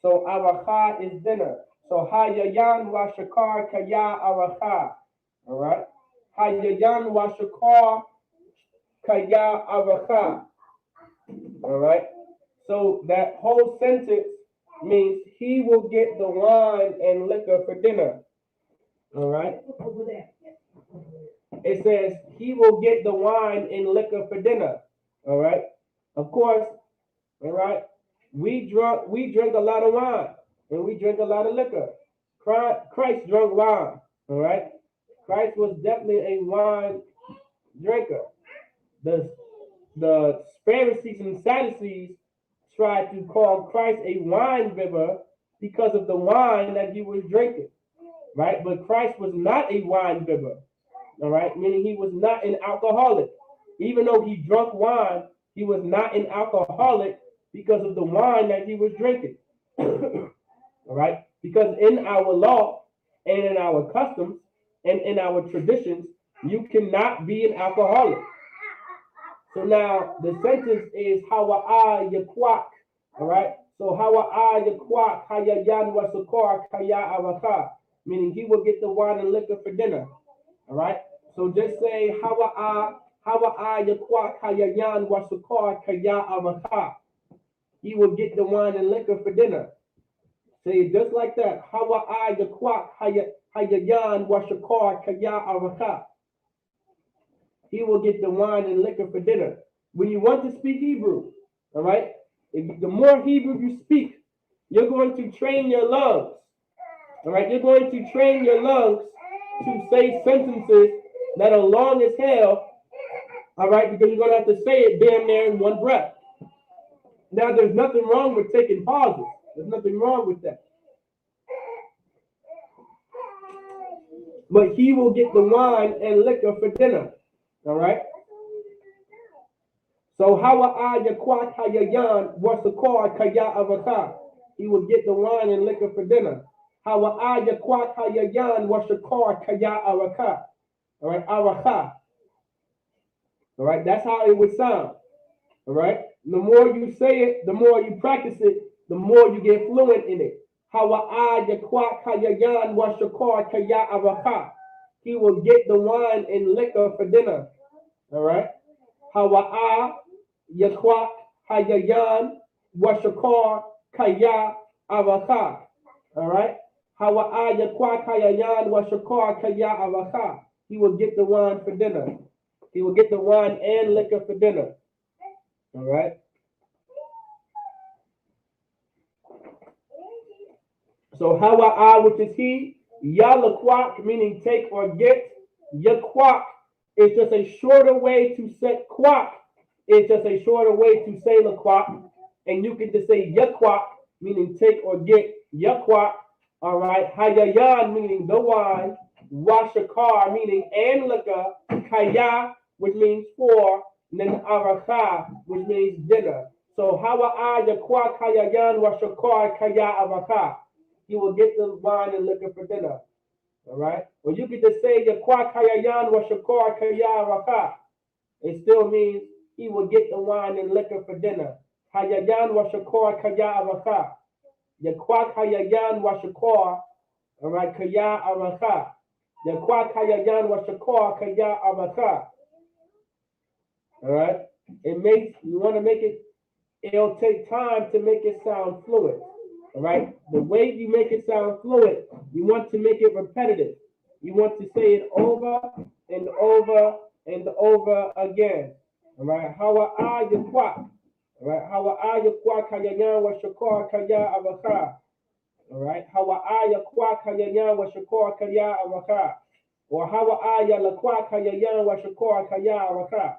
Speaker 1: So avacha is dinner. So hayayan wa shakar kaya avacha. All right. Hayayan wa shakar kaya avacha. All right. So that whole sentence means he will get the wine and liquor for dinner. All right. It says he will get the wine and liquor for dinner. All right. Of course, all right. We drink a lot of wine and we drink a lot of liquor. Christ drank wine. All right. Christ was definitely a wine drinker. The Pharisees and Sadducees tried to call Christ a wine bibber because of the wine that he was drinking. Right. But Christ was not a wine bibber. All right. Meaning he was not an alcoholic. Even though he drank wine, he was not an alcoholic because of the wine that he was drinking. All right? Because in our law and in our customs and in our traditions, you cannot be an alcoholic. So now the sentence is hawa'a yaquak. All right? So hawa'a yaquak hayayan wasakar kaya avaka. Meaning he will get the wine and liquor for dinner. All right? So just say hawa'a yaquak hayayan wasakar kaya avaka. He will get the wine and liquor for dinner. Say it just like that. Hawa'a yaquak hayayan washakar kaya avaka. He will get the wine and liquor for dinner. When you want to speak Hebrew, all right, the more Hebrew you speak, you're going to train your lungs. All right, you're going to train your lungs to say sentences that are long as hell. All right, because you're going to have to say it damn near in one breath. Now, there's nothing wrong with taking pauses. There's nothing wrong with that. But he will get the wine and liquor for dinner. All right? So, hawa'a yaquat hayayan wasakar kaya avaka. He will get the wine and liquor for dinner. Hawa'a yaquat hayayan wasakar kaya avaka. All right? Avaka. All right? That's how it would sound. All right? The more you say it, the more you practice it, the more you get fluent in it. Hawa'a yaquat hayayan wasakar kaya avaka. He will get the wine and liquor for dinner. All right? Hawa'a yaquat hayayan wasakar kaya avaka. All right? Hawa'a yaquat hayayan wasakar kaya avaka. He will get the wine for dinner. He will get the wine and liquor for dinner. All right? So hawa'a, which is he, yalaquak, meaning take or get. Yaquak is just a shorter way to say quack. It's just a shorter way to say laquak. And you can just say yaquak, meaning take or get. Yaquak. All right. Hayayan, meaning the wine. Washakar, meaning and liquor. Kaya, which means for. And then avaka, which means dinner. So hawa'a yaquak hayayan washakar kaya avaka. He will get the wine and liquor for dinner. All right? Or you could just say yaquak hayayan washakar kaya avaka. It still means he will get the wine and liquor for dinner. Hayayan washakar kaya avaka. Yaquak hayayan washakar. All right, kaya avaka. Yaquak hayayan washakar kaya avaka. All right? You want to make it it'll take time to make it sound fluid. All right? The way you make it sound fluid, you want to make it repetitive. You want to say it over and over and over again. All right? Hawa ayakwa. All right? Hawa ayakwa kayanyan wa shakor kaya avaka. All right? Hawa ayakwa kayanyan wa shakor kaya avaka. Or hawa ayalakwa kayanyan wa shakor kaya avaka.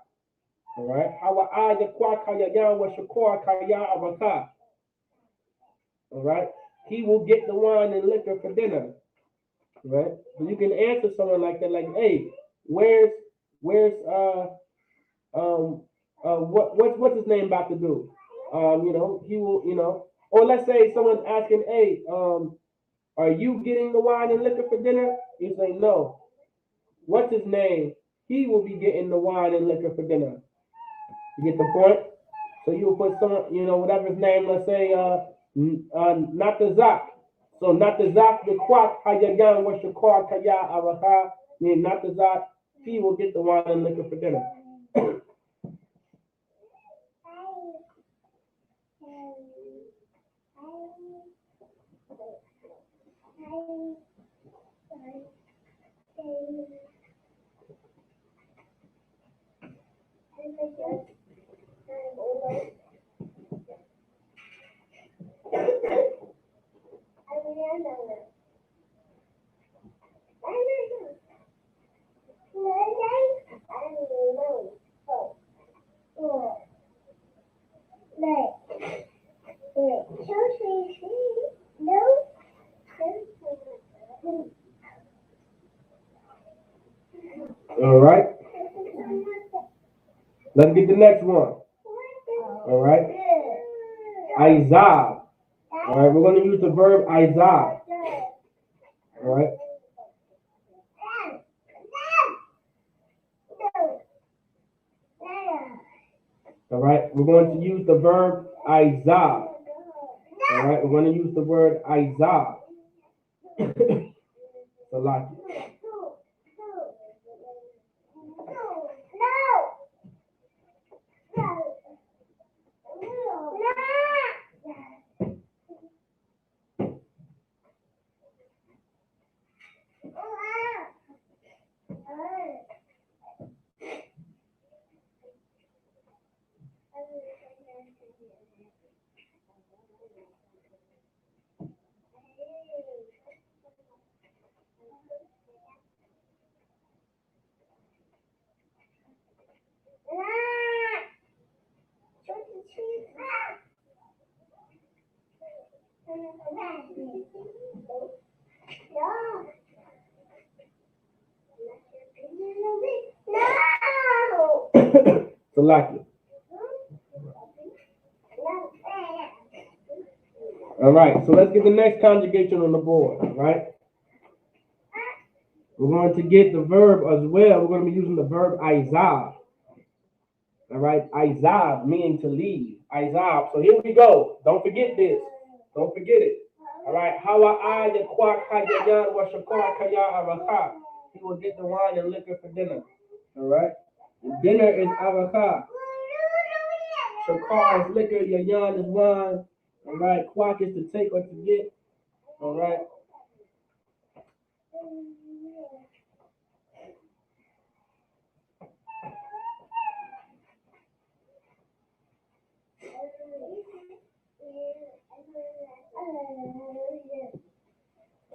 Speaker 1: All right? Hawa ayakwa kayanyan wa shakor kaya avaka. All right? He will get the wine and liquor for dinner. Right? So you can answer someone like that, like, hey, where's what's his name about to do? He will, or let's say someone's asking, hey, are you getting the wine and liquor for dinner? You say no. What's his name? He will be getting the wine and liquor for dinner. You get the point? So you will put someone, whatever his name, let's say not the Zak. So not the Zak the Kwak Hayagan was Shakar Kaya Avaha, meaning not the Zak, he will get the wine and liquor for dinner. All right. Let's get the next one. All right. Izab. All right. We're going to use the verb izab. All right. All right. We're going to use the verb izab. All right. We're going to use the word izab. So like it. So like it. All right, so let's get the next conjugation on the board, all right? We're going to get the verb as well. We're going to be using the verb izab. All right, izab, meaning to leave. Izab. So here we go. Don't forget this. Don't forget it. All right, hawa ay kwa kayayan wa shakar kaya avaka. He will get the wine and liquor for dinner. All right, dinner is avaka. Shakar is liquor, yayan is wine. All right, quack is to take or to get. All right.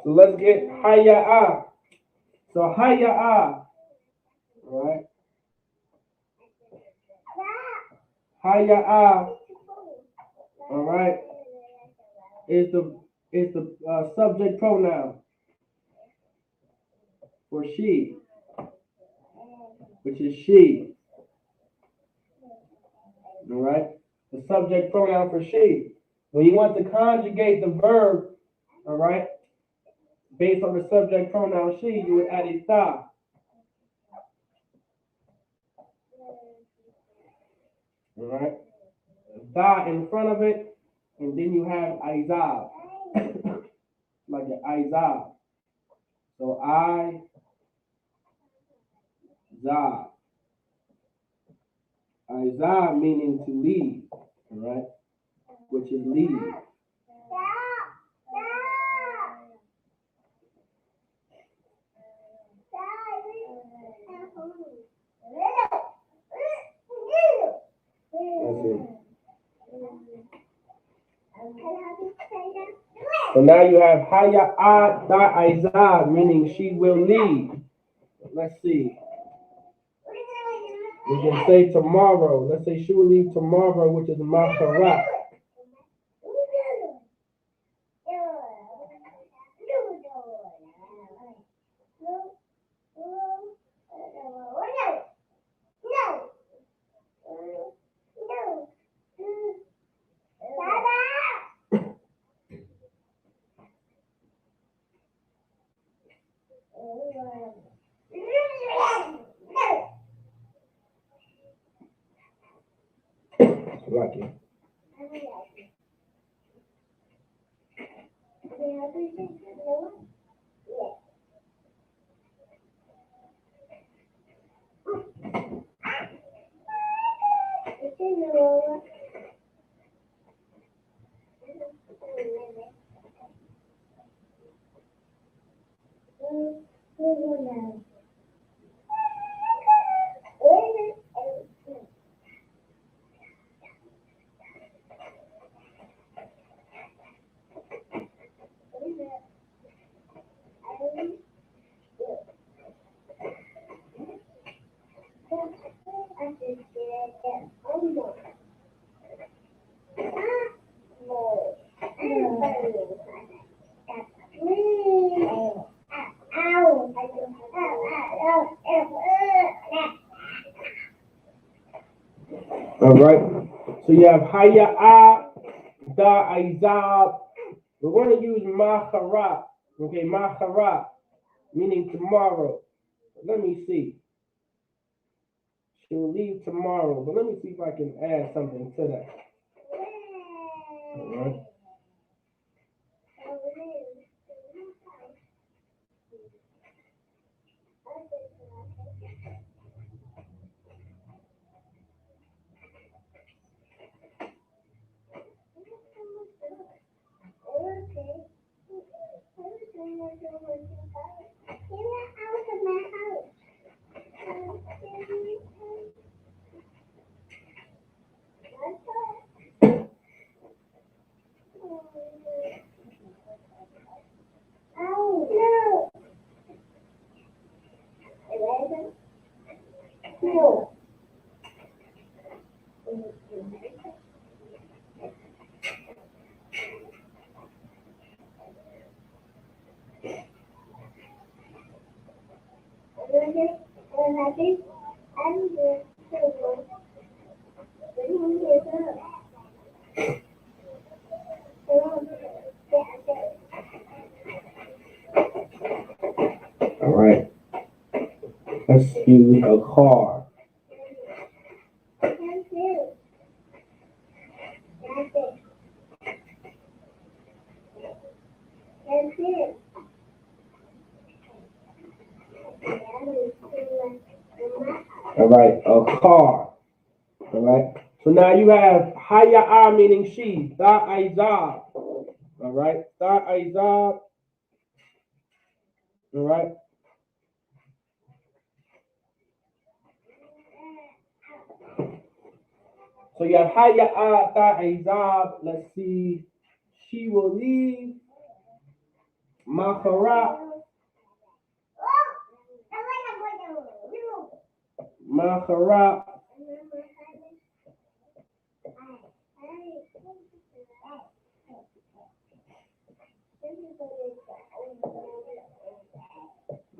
Speaker 1: So let's get haya'a. So haya'a. All right. Haya'a. All right. Is the subject pronoun for she, which is she. All right. The subject pronoun for she. When you want to conjugate the verb, all right, based on the subject pronoun she, you would add a tha. All right. Tha in front of it, and then you have izab. Like an izab. So izab. Izab meaning to leave. all right, which is leave. So now you have haya da aiza, meaning she will leave. Let's see. We can say tomorrow. Let's say she will leave tomorrow, which is macharat. Lucky. All right. So you have haya da aizab. We're going to use macharat. Okay, macharat, meaning tomorrow. Let me see. She'll leave tomorrow, but let me see if I can add something to that. All right. All right. Let's use a car. All right, a car. All right. So now you have haya meaning she, da aizab. All right, da aizab. All right. So you have haya da aizab. Let's see. She will leave. Macharat. Macharat.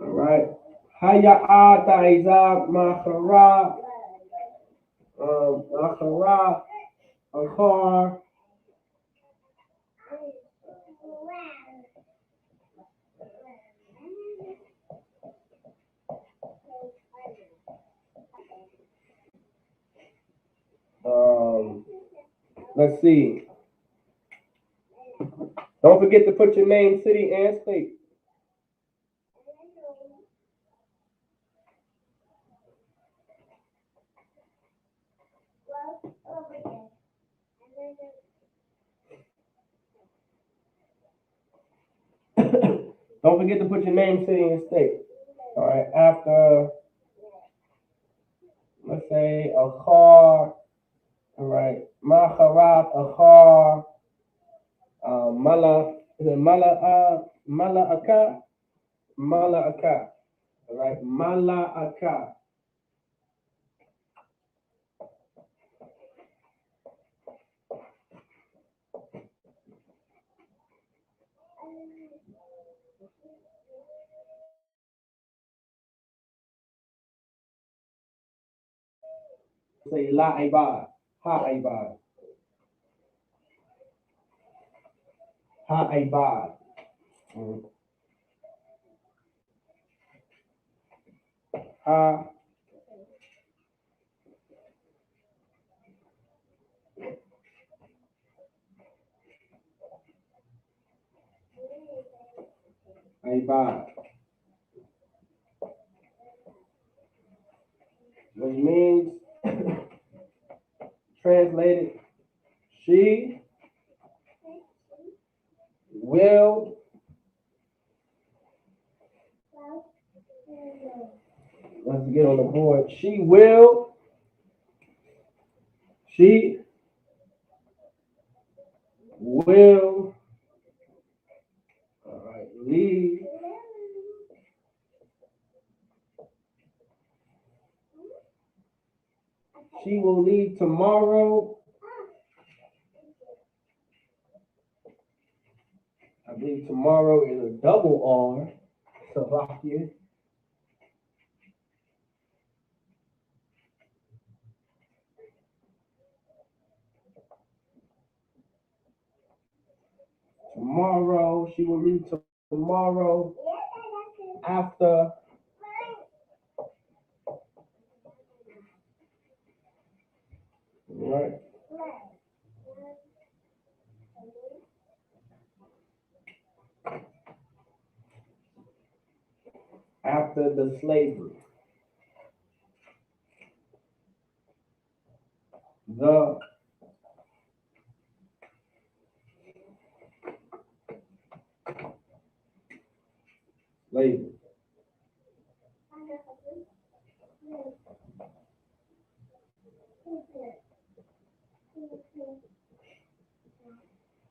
Speaker 1: All right. Haya da aizab. Macharat. Macharat. A car. Let's see. Don't forget to put your name, city, and state. Don't forget to put your name, city, and state. All right. After, let's say, a car. All right. Maharat, a car. Mala. Is it Mala'aka? Mala'aka. All right. Mala'aka. Say la'ibad. Ha'ibad. Ha'ibad. Ha. Ibad. Which means, translated, she will, let's get on the board, she will all right, leave she will leave tomorrow. I believe tomorrow is a double R. Slovakia. Tomorrow, she will leave tomorrow after right. After the slavery. The slavery.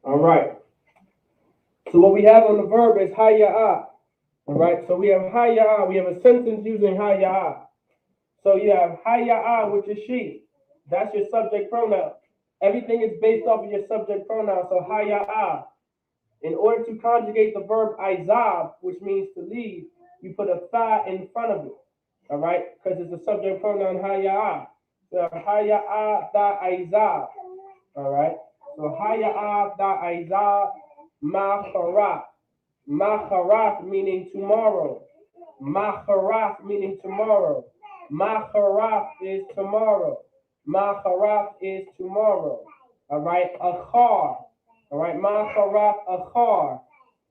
Speaker 1: All right. So what we have on the verb is haya'a. All right. So we have haya'a. We have a sentence using haya'a. So you have haya'a, which is she. That's your subject pronoun. Everything is based off of your subject pronoun. So haya'a. In order to conjugate the verb izab, which means to leave, you put a tha in front of it. All right, because it's a subject pronoun haya'a. So haya'a da izab. All right. So haya'a da izab macharat. Macharat meaning tomorrow. Macharat meaning tomorrow. Macharat is tomorrow. Macharat is tomorrow. All right. Achar. All right. Macharat achar.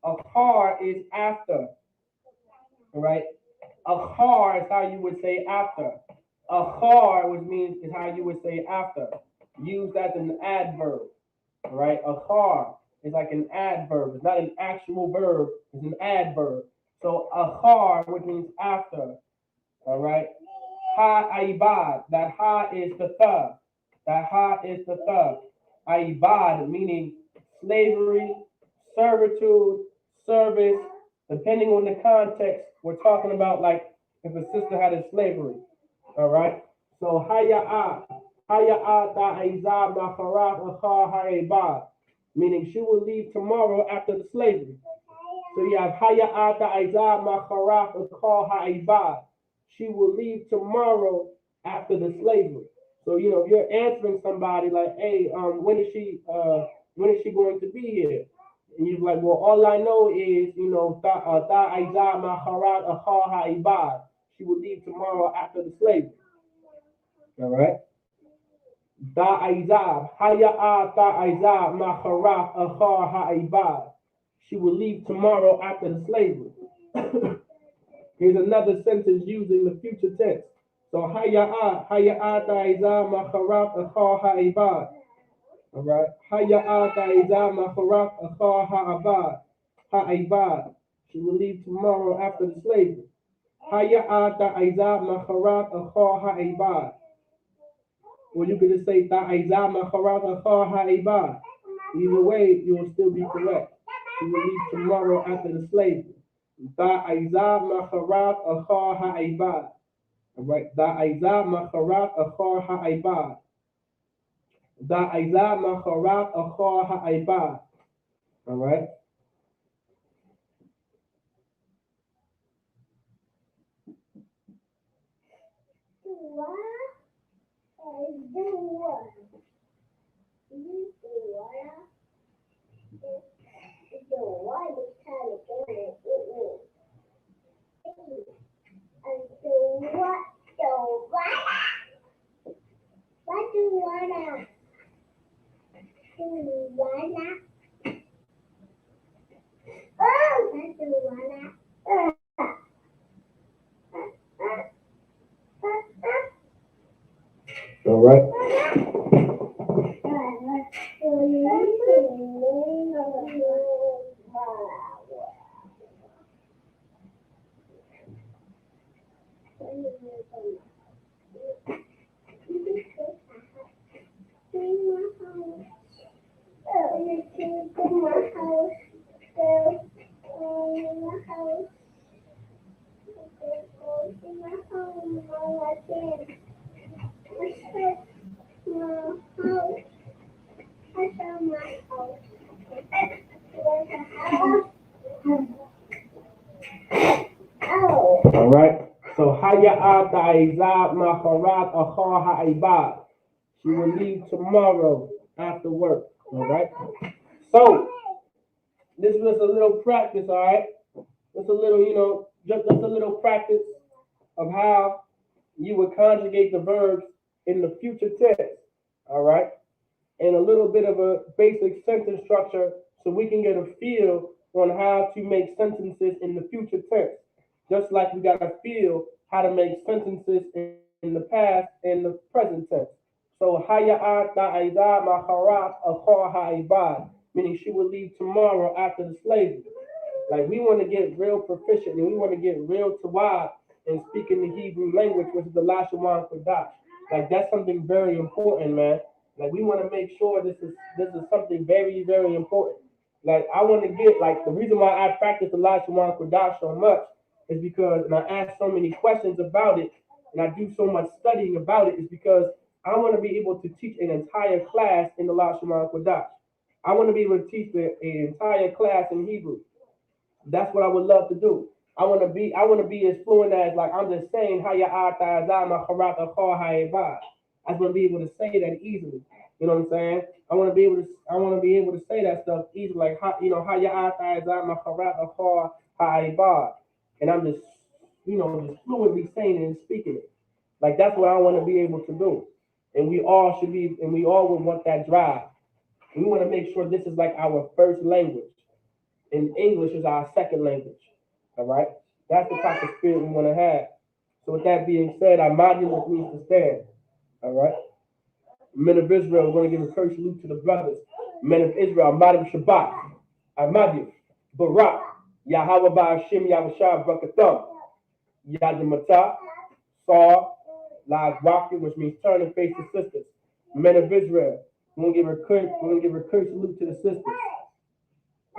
Speaker 1: Achar is after. All right. Achar is how you would say after. Achar, which means is how you would say after. Used as an adverb. All right. Achar is like an adverb. It's not an actual verb. It's an adverb. So achar, which means after. All right. Ha aibad. That ha is the third. That ha is the third. Aibad meaning slavery, servitude, service. Depending on the context, we're talking about like if a sister had a slavery. All right. So haya'a. Haya'a ta'izab macharat achar ha'ibad. Meaning she will leave tomorrow after the slavery. So you have haya'a ta'izab macharat achar ha'ibad. She will leave tomorrow after the slavery. So if you're answering somebody like, hey, when is she going to be here? And you're like, well, all I know is, ta'izab macharat achar ha'ibad. She will leave tomorrow after the slavery. All right. Da'izab, haya'a da'izab macharat achar ha'ibad. She will leave tomorrow after the slavery. Here's another sentence using the future tense. So haya'a da'izab macharat achar ha'ibad. All right. Hayata Izama Harak Achar Ha'abad. Ha'ibad. She will leave tomorrow after the slavery. Hayata Izama Harak Achar Ha'ibad. Or you could just say Ta'izama Harak Achar Ha'ibad. Either way, you will still be correct. She will leave tomorrow after the slavery. Ta'izama Harak Achar Ha'ibad. All right. Ta'izama Harak Achar Ha'ibad. Da'izama Harak Achar Ha'ibad. All right. All right. All right. So Hayat Aizab Maharat Achar Ha'ibad. She will leave tomorrow after work. All right. So this was a little practice. All right. Just a little, just a little practice of how you would conjugate the verbs in the future tense. All right. And a little bit of a basic sentence structure so we can get a feel on how to make sentences in the future tense. Just like we got to feel how to make sentences in the past and the present tense. So hayat ta'ida maharat akhar ha'ibad, meaning she will leave tomorrow after the slavery. Like we want to get real proficient and we want to get real tawad in speaking the Hebrew language, which is the Lashawan Qadash. Like that's something very important, man. Like we want to make sure this is something very, very important. Like I want to get like the reason why I practice the Lashawan Qadash so much is because and I ask so many questions about it and I do so much studying about it is because I want to be able to teach an entire class in the Lashawan Qadash. I want to be able to teach an entire class in Hebrew. That's what I would love to do. I want to be as fluent as like I'm just saying Haya Ata Zama Haraka Kha Hayba. I just want to be able to say that easily. You know what I'm saying? I want to be able to say that stuff easily, like Haya Ata Zama Haraka Kha Hayba. And I'm just just fluently saying it and speaking it. Like that's what I want to be able to do. And we all would want that drive. We want to make sure this is like our first language and English is our second language. All right? That's the type of spirit we want to have. So with that being said, I modulus means to stand. All right? Men of Israel, we're going to give a curse salute to the brothers. Men of Israel, Madim Shabbat, Ahmadu, Barak, Yahweh Ba'ashim, Yahushua, Brakathum, Yadamata, Saw, Live Rocket, which means turn and face the sisters. Men of Israel, we're going to give a curse salute to the sisters.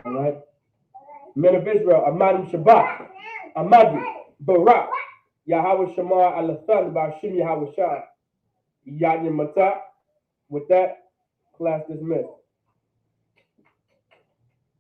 Speaker 1: All right? Men of Israel, Ahmadu Shabbat, Ahmadu, Barak, Yahweh Shamar Alathan, Ba'ashim Yahweh Shah, Yadin Mata. With that, class dismissed.